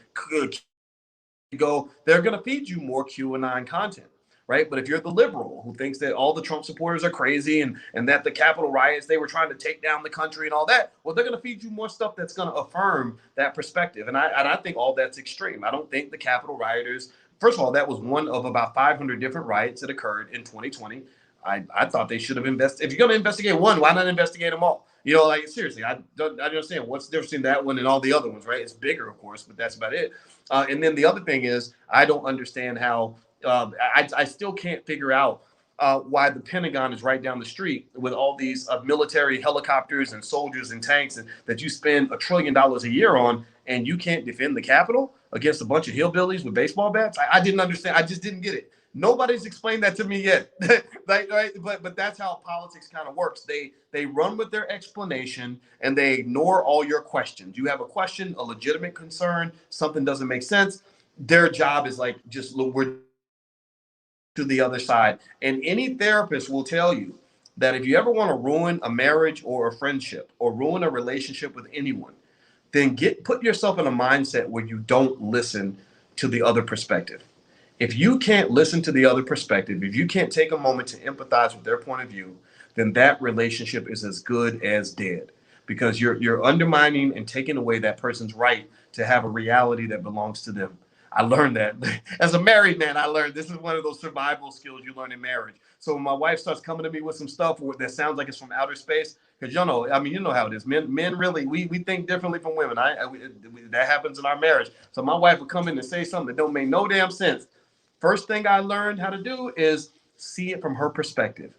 they're going to feed you more QAnon content, right? But if you're the liberal who thinks that all the Trump supporters are crazy, and that the Capitol riots, they were trying to take down the country and all that, well, they're going to feed you more stuff that's going to affirm that perspective. And I think all that's extreme. I don't think the Capitol rioters, first of all, that was one of about 500 different riots that occurred in 2020. I thought they should have invested. If you're going to investigate one, why not investigate them all? Like, seriously, I don't understand what's the difference in that one and all the other ones, right? It's bigger, of course, but that's about it. And then the other thing is, I don't understand how I still can't figure out why the Pentagon is right down the street with all these military helicopters and soldiers and tanks, and that you spend $1 trillion a year on, and you can't defend the Capitol against a bunch of hillbillies with baseball bats. I didn't understand. I just didn't get it. Nobody's explained that to me yet. Right? But that's how politics kind of works. They run with their explanation and they ignore all your questions. You have a question, a legitimate concern, something doesn't make sense. Their job is like, just look, we're to the other side. And any therapist will tell you that if you ever want to ruin a marriage or a friendship or ruin a relationship with anyone, then put yourself in a mindset where you don't listen to the other perspective. If you can't listen to the other perspective, if you can't take a moment to empathize with their point of view, then that relationship is as good as dead, because you're undermining and taking away that person's right to have a reality that belongs to them. I learned that as a married man. I learned this is one of those survival skills you learn in marriage. So when my wife starts coming to me with some stuff that sounds like it's from outer space, because you know how it is. Men really, we think differently from women. That happens in our marriage. So my wife would come in and say something that don't make no damn sense. First thing I learned how to do is see it from her perspective.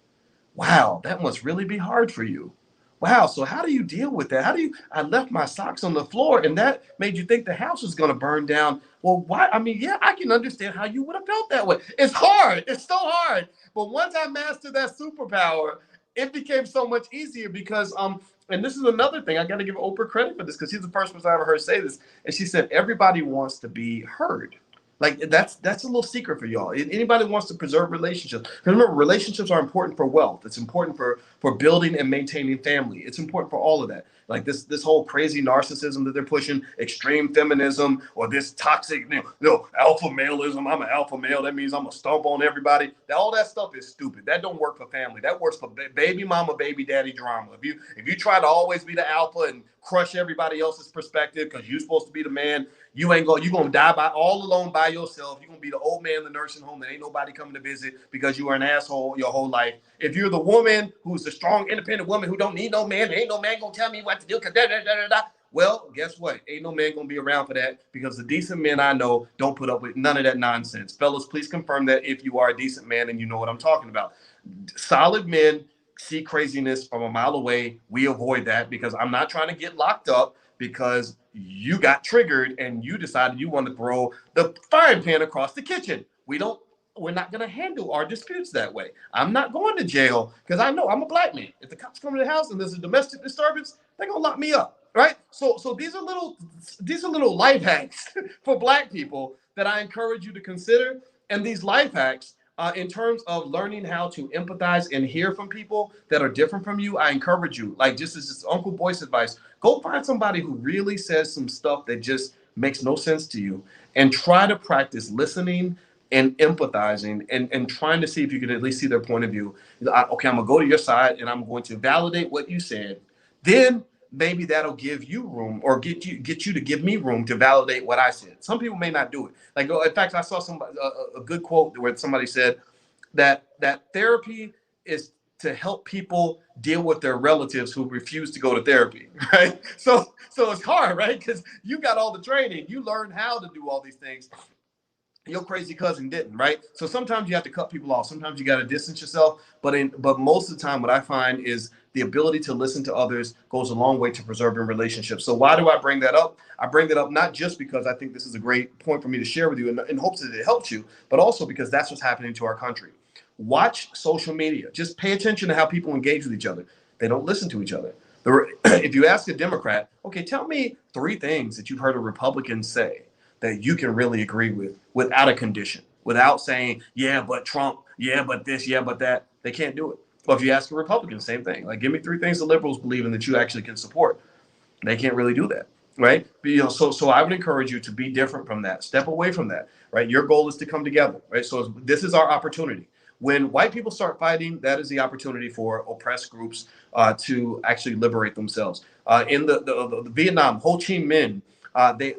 Wow, that must really be hard for you. Wow, so how do you deal with that? I left my socks on the floor and that made you think the house was going to burn down. Well, why? I mean, yeah, I can understand how you would have felt that way. It's hard. It's so hard. But once I mastered that superpower, it became so much easier because, and this is another thing, I got to give Oprah credit for this, because she's the first person I ever heard say this. And she said, everybody wants to be heard. Like that's a little secret for y'all. Anybody who wants to preserve relationships, because remember, relationships are important for wealth. It's important for building and maintaining family. It's important for all of that. Like this whole crazy narcissism that they're pushing, extreme feminism, or this toxic, alpha maleism. I'm an alpha male. That means I'm gonna stomp on everybody. All that stuff is stupid. That don't work for family. That works for baby mama, baby daddy drama. If you try to always be the alpha and crush everybody else's perspective because you're supposed to be the man, you're gonna die by all alone by yourself. You're gonna be the old man in the nursing home that ain't nobody coming to visit because you were an asshole your whole life. If you're the woman who's the strong, independent woman who don't need no man, there ain't no man gonna tell me what to do. Well, guess what? Ain't no man gonna be around for that, because the decent men I know don't put up with none of that nonsense. Fellas, please confirm that if you are a decent man and you know what I'm talking about. Solid men see craziness from a mile away. We avoid that because I'm not trying to get locked up because you got triggered and you decided you want to throw the frying pan across the kitchen. We're not going to handle our disputes that way. I'm not going to jail because I know I'm a black man. If the cops come to the house and there's a domestic disturbance, they're going to lock me up, right? So these are little life hacks for black people that I encourage you to consider. And these life hacks, in terms of learning how to empathize and hear from people that are different from you, I encourage you, like just as this Uncle Boyce advice, go find somebody who really says some stuff that just makes no sense to you and try to practice listening and empathizing and trying to see if you can at least see their point of view. Okay, I'm gonna go to your side and I'm going to validate what you said. Then maybe that'll give you room or get you to give me room to validate what I said. Some people may not do it. Like, in fact, I saw a good quote where somebody said that therapy is to help people deal with their relatives who refuse to go to therapy, right? So it's hard, right? Because you got all the training, you learned how to do all these things. Your crazy cousin didn't, right? So sometimes you have to cut people off. Sometimes you got to distance yourself. But most of the time, what I find is the ability to listen to others goes a long way to preserving relationships. So why do I bring that up? I bring that up not just because I think this is a great point for me to share with you in hopes that it helps you, but also because that's what's happening to our country. Watch social media. Just pay attention to how people engage with each other. They don't listen to each other. If you ask a Democrat, okay, tell me 3 things that you've heard a Republican say that you can really agree with without a condition, without saying, yeah, but Trump, yeah, but this, yeah, but that. They can't do it. Well, if you ask a Republican, same thing. Like, give me 3 things the liberals believe in that you actually can support. They can't really do that, right? But, so I would encourage you to be different from that. Step away from that, right? Your goal is to come together, right? So this is our opportunity. When white people start fighting, that is the opportunity for oppressed groups to actually liberate themselves. In the Vietnam, Ho Chi Minh,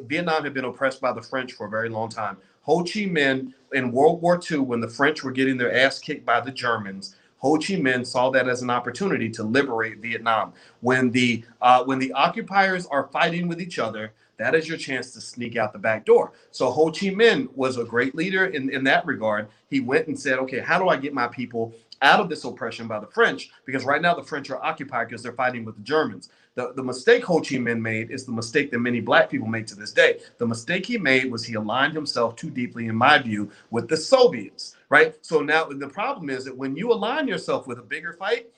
Vietnam had been oppressed by the French for a very long time. Ho Chi Minh in World War II, when the French were getting their ass kicked by the Germans, Ho Chi Minh saw that as an opportunity to liberate Vietnam. When the occupiers are fighting with each other, that is your chance to sneak out the back door. So Ho Chi Minh was a great leader in that regard. He went and said, okay, how do I get my people out of this oppression by the French? Because right now the French are occupied because they're fighting with the Germans. The mistake Ho Chi Minh made is the mistake that many black people make to this day. The mistake he made was he aligned himself too deeply, in my view, with the Soviets, right? So now the problem is that when you align yourself with a bigger fight,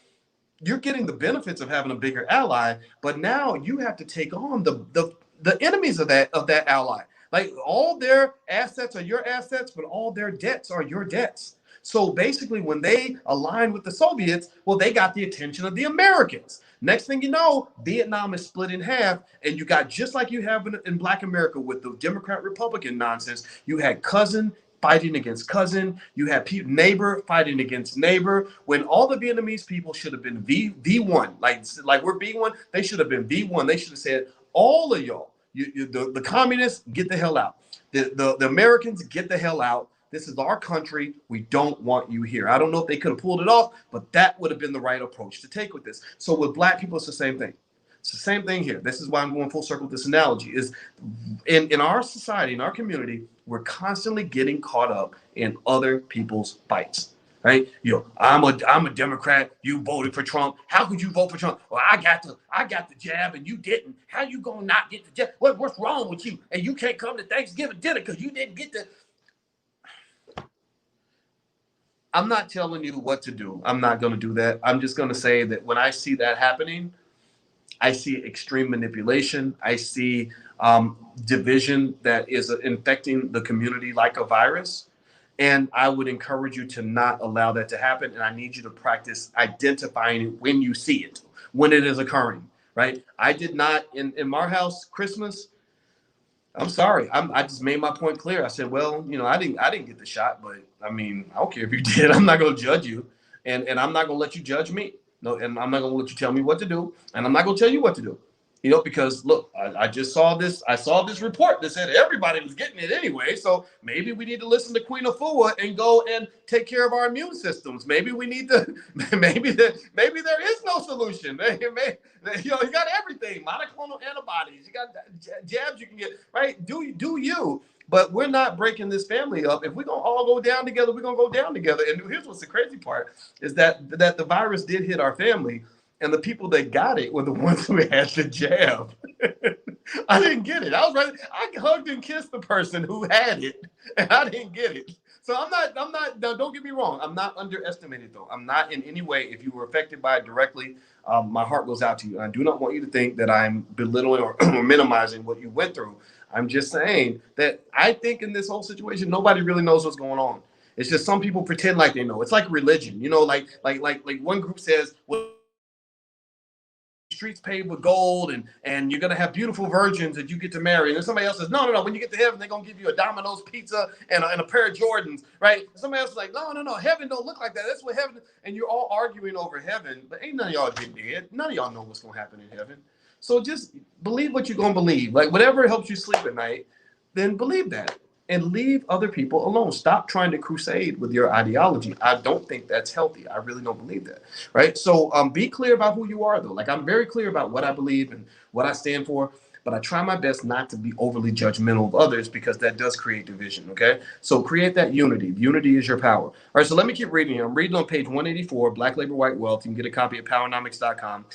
you're getting the benefits of having a bigger ally, but now you have to take on the enemies of that ally. Like, all their assets are your assets, but all their debts are your debts. So basically, when they aligned with the Soviets, well, they got the attention of the Americans. Next thing you know, Vietnam is split in half, and you got, just like you have in Black America with the Democrat Republican nonsense, you had cousin fighting against cousin. You had neighbor fighting against neighbor. When all the Vietnamese people should have been V1, like we're B1, they should have been V1. They should have said, all of y'all, the communists, get the hell out. The Americans, get the hell out. This is our country. We don't want you here. I don't know if they could have pulled it off, but that would have been the right approach to take with this. So with black people, it's the same thing. It's the same thing here. This is why I'm going full circle with this analogy. Is in our society, in our community, we're constantly getting caught up in other people's fights. Right? I'm a Democrat. You voted for Trump. How could you vote for Trump? Well, I got the jab and you didn't. How you gonna not get the jab? What's wrong with you? And you can't come to Thanksgiving dinner because you didn't get the. I'm not telling you what to do. I'm not going to do that. I'm just going to say that when I see that happening, I see extreme manipulation. I see division that is infecting the community like a virus. And I would encourage you to not allow that to happen. And I need you to practice identifying it when you see it, when it is occurring, right? I did not, in my house, Christmas, I'm sorry. I just made my point clear. I said, well, I didn't get the shot, but I mean, I don't care if you did. I'm not going to judge you, and I'm not going to let you judge me. No, and I'm not going to let you tell me what to do, and I'm not going to tell you what to do. Because look, I just saw this. I saw this report that said everybody was getting it anyway. So maybe we need to listen to Queen Afua and go and take care of our immune systems. Maybe we need to. Maybe there is no solution. You got everything: monoclonal antibodies. You got jabs you can get. Right? Do you? But we're not breaking this family up. If we're gonna all go down together, we're gonna go down together. And here's what's the crazy part: is that the virus did hit our family. And the people that got it were the ones who had the jab. I didn't get it. I was ready. I hugged and kissed the person who had it, and I didn't get it. So I'm not, don't get me wrong. I'm not underestimated, though. I'm not in any way, if you were affected by it directly, my heart goes out to you. And I do not want you to think that I'm belittling or minimizing what you went through. I'm just saying that I think in this whole situation, nobody really knows what's going on. It's just some people pretend like they know. It's like religion, like one group says, well, streets paved with gold and you're going to have beautiful virgins that you get to marry. And then somebody else says, no, when you get to heaven, they're going to give you a Domino's pizza and a pair of Jordans, right? Somebody else is like, no, heaven don't look like that. That's what heaven, and you're all arguing over heaven, but ain't none of y'all get dead. None of y'all know what's going to happen in heaven. So just believe what you're going to believe. Like whatever helps you sleep at night, then believe that. And leave other people alone. Stop trying to crusade with your ideology. I don't think that's healthy. I really don't believe that, right? So be clear about who you are, though. Like I'm very clear about what I believe and what I stand for, but I try my best not to be overly judgmental of others because that does create division, okay? So create that unity. Unity is your power. All right, so let me keep reading here. I'm reading on page 184, Black Labor, White Wealth. You can get a copy at powernomics.com.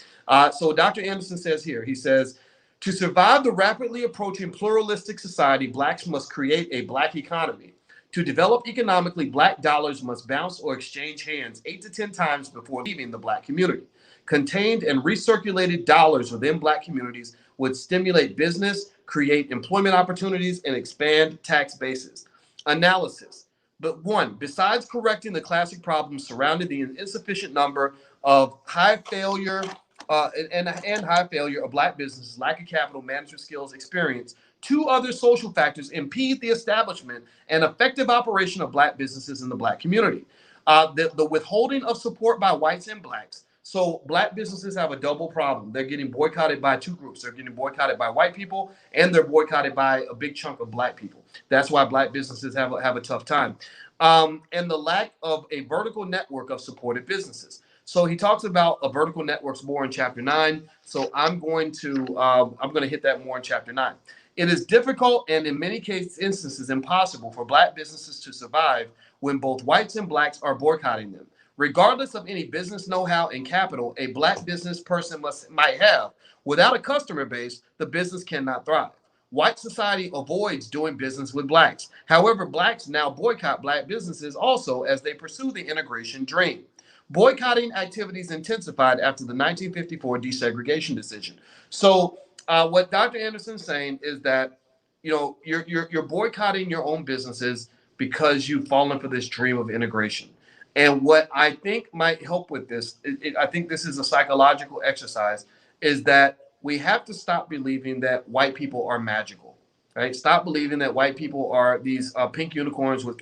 So Dr. Anderson says here, he says, to survive the rapidly approaching pluralistic society, blacks must create a black economy. To develop economically, black dollars must bounce or exchange hands 8 to 10 times before leaving the black community. Contained and recirculated dollars within black communities would stimulate business, create employment opportunities, and expand tax bases. Analysis. But one, besides correcting the classic problems surrounding the insufficient number of high failure and high failure of black businesses, lack of capital, management skills, experience, two other social factors impede the establishment and effective operation of black businesses in the black community. The withholding of support by whites and blacks. So black businesses have a double problem. They're getting boycotted by two groups. They're getting boycotted by white people, and they're boycotted by a big chunk of black people. That's why black businesses have a tough time. And the lack of a vertical network of supported businesses. So he talks about a vertical networks more in chapter 9. So I'm going to hit that more in chapter 9. It is difficult and in many instances impossible for black businesses to survive when both whites and blacks are boycotting them. Regardless of any business know-how and capital a black business person might have, without a customer base, the business cannot thrive. White society avoids doing business with blacks. However, blacks now boycott black businesses also as they pursue the integration dream. Boycotting activities intensified after the 1954 desegregation decision. So what Dr. Anderson's saying is that you're boycotting your own businesses because you've fallen for this dream of integration. And what I think might help with this, I think this is a psychological exercise, is that we have to stop believing that white people are magical. Right? Stop believing that white people are these pink unicorns with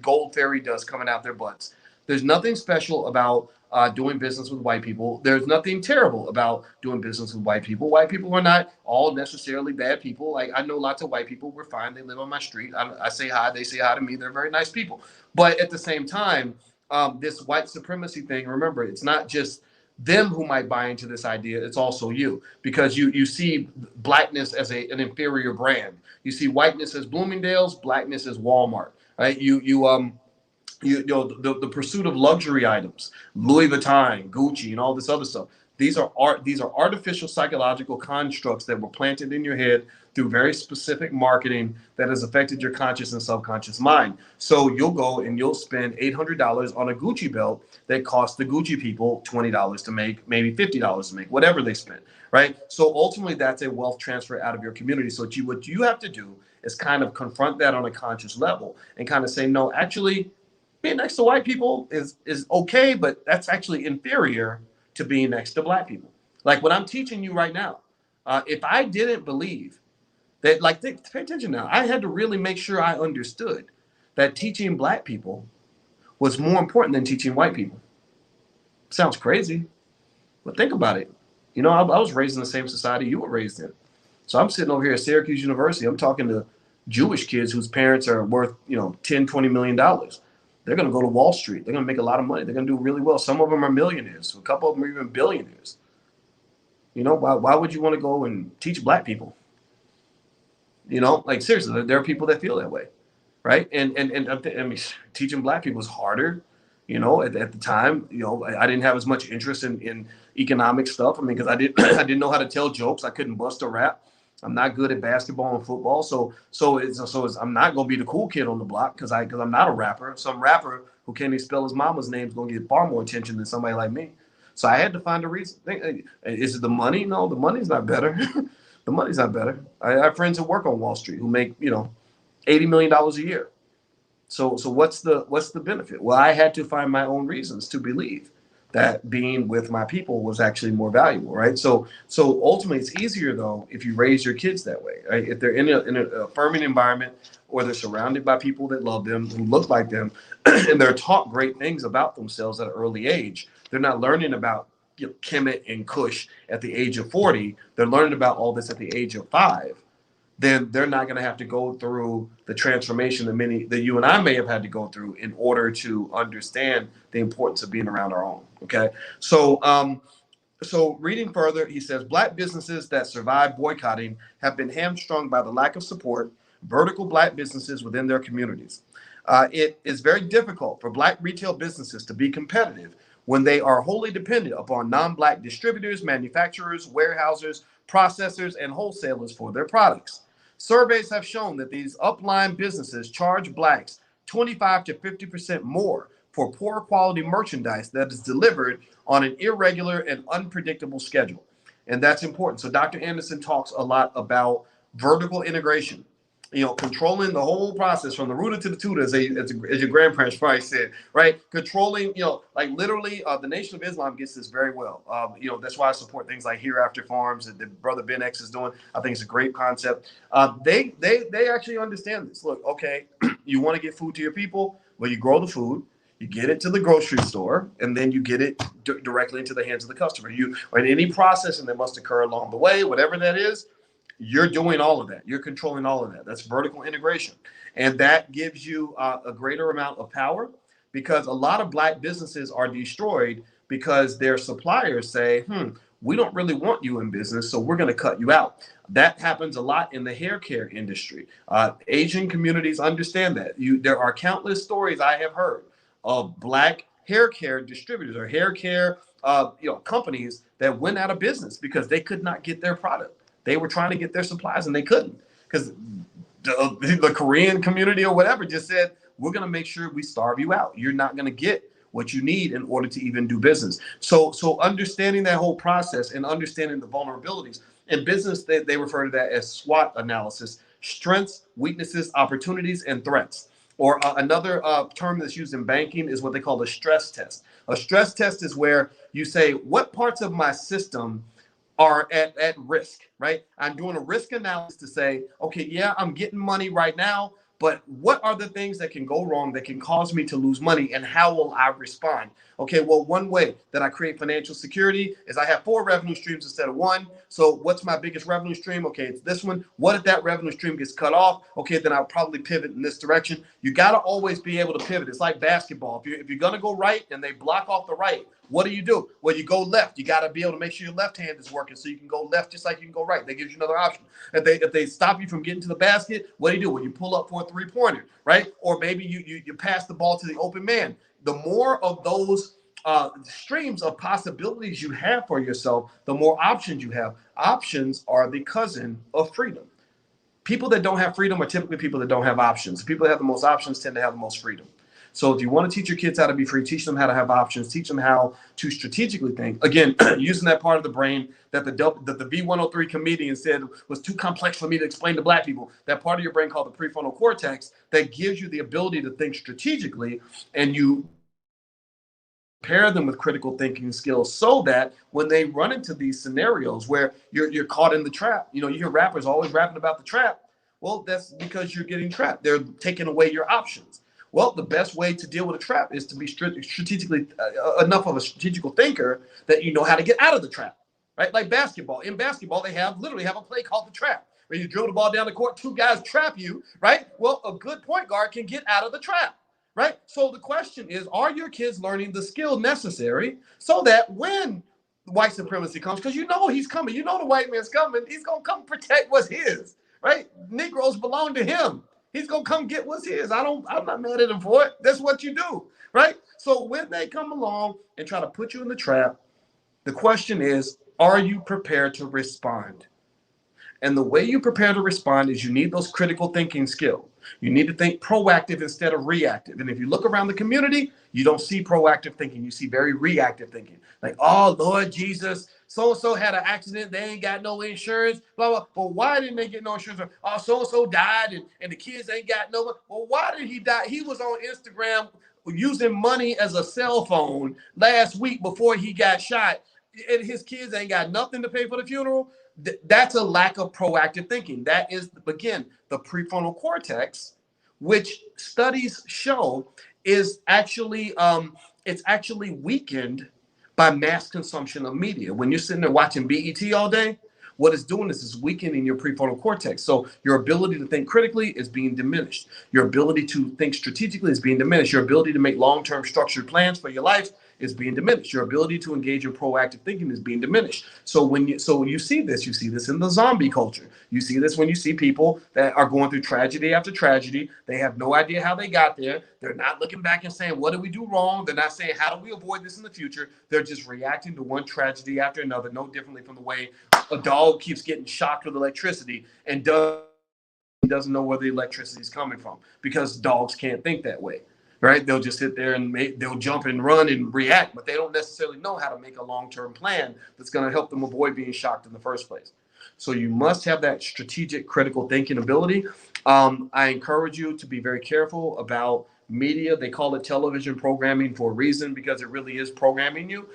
gold fairy dust coming out their butts. There's nothing special about doing business with white people. There's nothing terrible about doing business with white people. White people are not all necessarily bad people. Like I know lots of white people. We're fine. They live on my street. I say hi. They say hi to me. They're very nice people. But at the same time, this white supremacy thing, remember, it's not just them who might buy into this idea. It's also you, because you see blackness as an inferior brand. You see whiteness as Bloomingdale's, blackness as Walmart. Right? The pursuit of luxury items, Louis Vuitton, Gucci, and all this other stuff. These are artificial psychological constructs that were planted in your head through very specific marketing that has affected your conscious and subconscious mind. So you'll go and you'll spend $800 on a Gucci belt that costs the Gucci people $20 to make, maybe $50 to make, whatever they spent, right? So ultimately, that's a wealth transfer out of your community. So what you have to do is kind of confront that on a conscious level and kind of say, no, actually, being next to white people is okay, but that's actually inferior to being next to black people. Like what I'm teaching you right now, if I didn't believe that, like, pay attention now, I had to really make sure I understood that teaching black people was more important than teaching white people. Sounds crazy, but think about it. You know, I was raised in the same society you were raised in. So I'm sitting over here at Syracuse University. I'm talking to Jewish kids whose parents are worth, you know, 10, $20 million. They're going to go to Wall Street. They're going to make a lot of money. They're going to do really well. Some of them are millionaires. A couple of them are even billionaires. You know, why would you want to go and teach black people? You know, like seriously, there are people that feel that way, right? And I mean, teaching black people is harder. You know, at the time, you know, I didn't have as much interest in economic stuff. I mean, because I didn't know how to tell jokes. I couldn't bust a rap. I'm not good at basketball and football, I'm not gonna be the cool kid on the block because I'm not a rapper. Some rapper who can't even spell his mama's name is gonna get far more attention than somebody like me. So I had to find a reason. Is it the money? No, the money's not better. The money's not better. I have friends who work on Wall Street who make, you know, $80 million a year. So what's the benefit? Well, I had to find my own reasons to believe that being with my people was actually more valuable, right? So ultimately, it's easier though if you raise your kids that way, right? If they're in an affirming environment, or they're surrounded by people that love them, who look like them, and they're taught great things about themselves at an early age. They're not learning about, you know, Kemet and Kush at the age of 40. They're learning about all this at the age of 5. Then they're not going to have to go through the transformation that you and I may have had to go through in order to understand the importance of being around our own. Okay, so reading further, he says black businesses that survive boycotting have been hamstrung by the lack of support, vertical black businesses within their communities. It is very difficult for black retail businesses to be competitive when they are wholly dependent upon non-black distributors, manufacturers, warehousers, processors, and wholesalers for their products. Surveys have shown that these upline businesses charge blacks 25 to 50% more for poor quality merchandise that is delivered on an irregular and unpredictable schedule. And that's important. So Dr. Anderson talks a lot about vertical integration, you know, controlling the whole process from the rooter to the tutor, as your grandparents probably said, right? Controlling, you know, like literally, the Nation of Islam gets this very well. You know, that's why I support things like Hereafter Farms that Brother Ben X is doing. I think it's a great concept. They actually understand this. Look, okay, you want to get food to your people? Well, you grow the food. You get it to the grocery store, and then you get it directly into the hands of the customer. Or any processing that must occur along the way, whatever that is, you're doing all of that. You're controlling all of that. That's vertical integration. And that gives you a greater amount of power, because a lot of black businesses are destroyed because their suppliers say, we don't really want you in business, so we're going to cut you out. That happens a lot in the hair care industry. Asian communities understand that. There are countless stories I have heard of black hair care distributors or hair care companies that went out of business because they could not get their product. They were trying to get their supplies and they couldn't, because the Korean community or whatever just said, we're going to make sure we starve you out. You're not going to get what you need in order to even do business. So understanding that whole process and understanding the vulnerabilities in business, they refer to that as SWOT analysis: strengths, weaknesses, opportunities, and threats. Or another term that's used in banking is what they call a stress test. A stress test is where you say, what parts of my system are at risk, right? I'm doing a risk analysis to say, okay, yeah, I'm getting money right now, but what are the things that can go wrong that can cause me to lose money, and how will I respond? Okay, well, one way that I create financial security is I have 4 revenue streams instead of 1. So what's my biggest revenue stream? Okay, it's this one. What if that revenue stream gets cut off? Okay, then I'll probably pivot in this direction. You got to always be able to pivot. It's like basketball. If you're going to go right and they block off the right, what do? Well, you go left. You got to be able to make sure your left hand is working so you can go left just like you can go right. That gives you another option. If they stop you from getting to the basket, what do? Well, you pull up for a 3-pointer, right? Or maybe you pass the ball to the open man. The more of those streams of possibilities you have for yourself, the more options you have. Options are the cousin of freedom. People that don't have freedom are typically people that don't have options. People that have the most options tend to have the most freedom. So if you want to teach your kids how to be free, teach them how to have options, teach them how to strategically think. Again, using that part of the brain that the V103 comedian said was too complex for me to explain to black people. That part of your brain called the prefrontal cortex that gives you the ability to think strategically, and you pair them with critical thinking skills so that when they run into these scenarios where you're caught in the trap, you hear rappers always rapping about the trap. Well, that's because you're getting trapped. They're taking away your options. Well, the best way to deal with a trap is to be strategically enough of a strategical thinker that you know how to get out of the trap, right? Like basketball. In basketball, they literally have a play called the trap, where you drill the ball down the court, two guys trap you, right? Well, a good point guard can get out of the trap. Right? So the question is, are your kids learning the skill necessary so that when white supremacy comes, because he's coming, the white man's coming, he's going to come protect what's his, right? Negroes belong to him. He's going to come get what's his. I'm not mad at him for it. That's what you do, right? So when they come along and try to put you in the trap, the question is, are you prepared to respond? And the way you prepare to respond is you need those critical thinking skills. You need to think proactive instead of reactive. And if you look around the community, you don't see proactive thinking. You see very reactive thinking. Like, oh, Lord Jesus, so-and-so had an accident. They ain't got no insurance, blah, blah. Well, why didn't they get no insurance? Oh, so-and-so died and the kids ain't got no. Well, why did he die? He was on Instagram using money as a cell phone last week before he got shot. And his kids ain't got nothing to pay for the funeral. That's a lack of proactive thinking. That is, again, the prefrontal cortex, which studies show is actually it's actually weakened by mass consumption of media. When you're sitting there watching BET all day, what it's doing is it's weakening your prefrontal cortex. So your ability to think critically is being diminished. Your ability to think strategically is being diminished. Your ability to make long-term structured plans for your life is being diminished. Your ability to engage in proactive thinking is being diminished. So when you see this in the zombie culture. You see this when you see people that are going through tragedy after tragedy. They have no idea how they got there. They're not looking back and saying, what did we do wrong? They're not saying, how do we avoid this in the future? They're just reacting to one tragedy after another, no differently from the way a dog keeps getting shocked with electricity and doesn't know where the electricity is coming from, because dogs can't think that way. Right? They'll just sit there and they'll jump and run and react, but they don't necessarily know how to make a long-term plan that's going to help them avoid being shocked in the first place. So you must have that strategic critical thinking ability. I encourage you to be very careful about media. They call it television programming for a reason, because it really is programming you.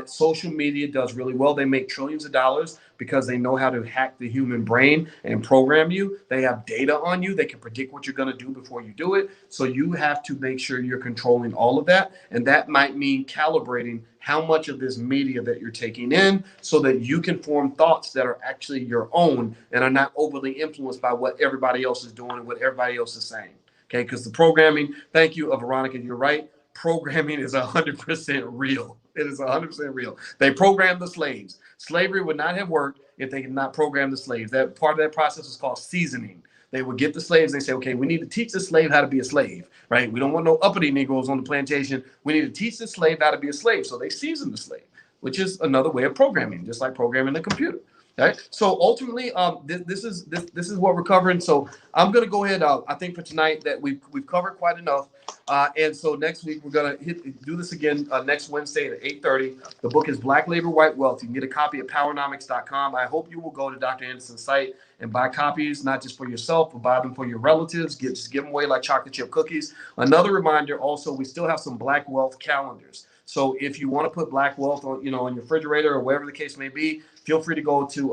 Social media does really well. They make trillions of dollars because they know how to hack the human brain and program you. They have data on you. They can predict what you're going to do before you do it. So you have to make sure you're controlling all of that. And that might mean calibrating how much of this media that you're taking in so that you can form thoughts that are actually your own and are not overly influenced by what everybody else is doing and what everybody else is saying. Okay, because the programming, thank you, Veronica, you're right. Programming is 100% real. It is 100% real. They programmed the slaves. Slavery would not have worked if they had not programmed the slaves. That part of that process was called seasoning. They would get the slaves. They say, okay, we need to teach the slave how to be a slave, right? We don't want no uppity Negroes on the plantation. We need to teach the slave how to be a slave. So they season the slave, which is another way of programming, just like programming the computer. Okay, so ultimately, this is what we're covering. So I'm going to go ahead. I think for tonight that we've covered quite enough. And so next week we're going to do this again next Wednesday at 8:30. The book is Black Labor, White Wealth. You can get a copy at powernomics.com. I hope you will go to Dr. Anderson's site and buy copies, not just for yourself, but buy them for your relatives. Just give them away like chocolate chip cookies. Another reminder, also, we still have some Black Wealth calendars. So if you want to put Black Wealth on, on your refrigerator or wherever the case may be, feel free to go to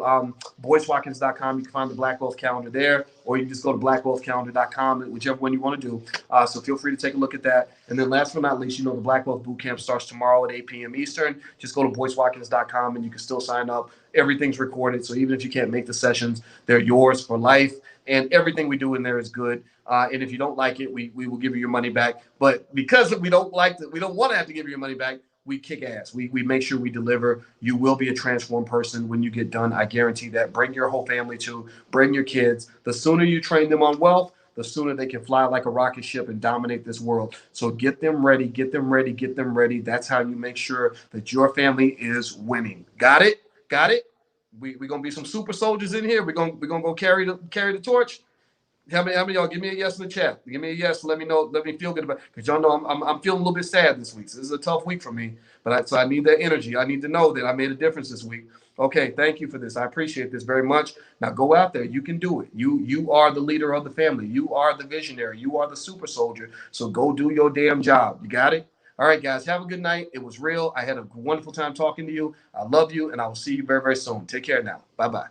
boycewatkins.com. You can find the Black Wealth calendar there, or you can just go to blackwealthcalendar.com, whichever one you want to do. So feel free to take a look at that. And then last but not least, the Black Wealth Bootcamp starts tomorrow at 8 p.m. Eastern. Just go to boycewatkins.com and you can still sign up. Everything's recorded, so even if you can't make the sessions, they're yours for life. And everything we do in there is good. And if you don't like it, we will give you your money back. But because we don't want to have to give you your money back, we kick ass. We make sure we deliver. You will be a transformed person when you get done. I guarantee that. Bring your whole family too. Bring your kids. The sooner you train them on wealth, the sooner they can fly like a rocket ship and dominate this world. So get them ready, get them ready, get them ready. That's how you make sure that your family is winning. Got it? Got it? We're gonna be some super soldiers in here. We're gonna go carry the torch. How many of y'all give me a yes in the chat? Give me a yes. Let me know. Let me feel good about it. Because y'all know I'm feeling a little bit sad this week. So this is a tough week for me. But so I need that energy. I need to know that I made a difference this week. Okay, thank you for this. I appreciate this very much. Now go out there. You can do it. You are the leader of the family. You are the visionary. You are the super soldier. So go do your damn job. You got it? All right, guys. Have a good night. It was real. I had a wonderful time talking to you. I love you, and I will see you very, very soon. Take care now. Bye-bye.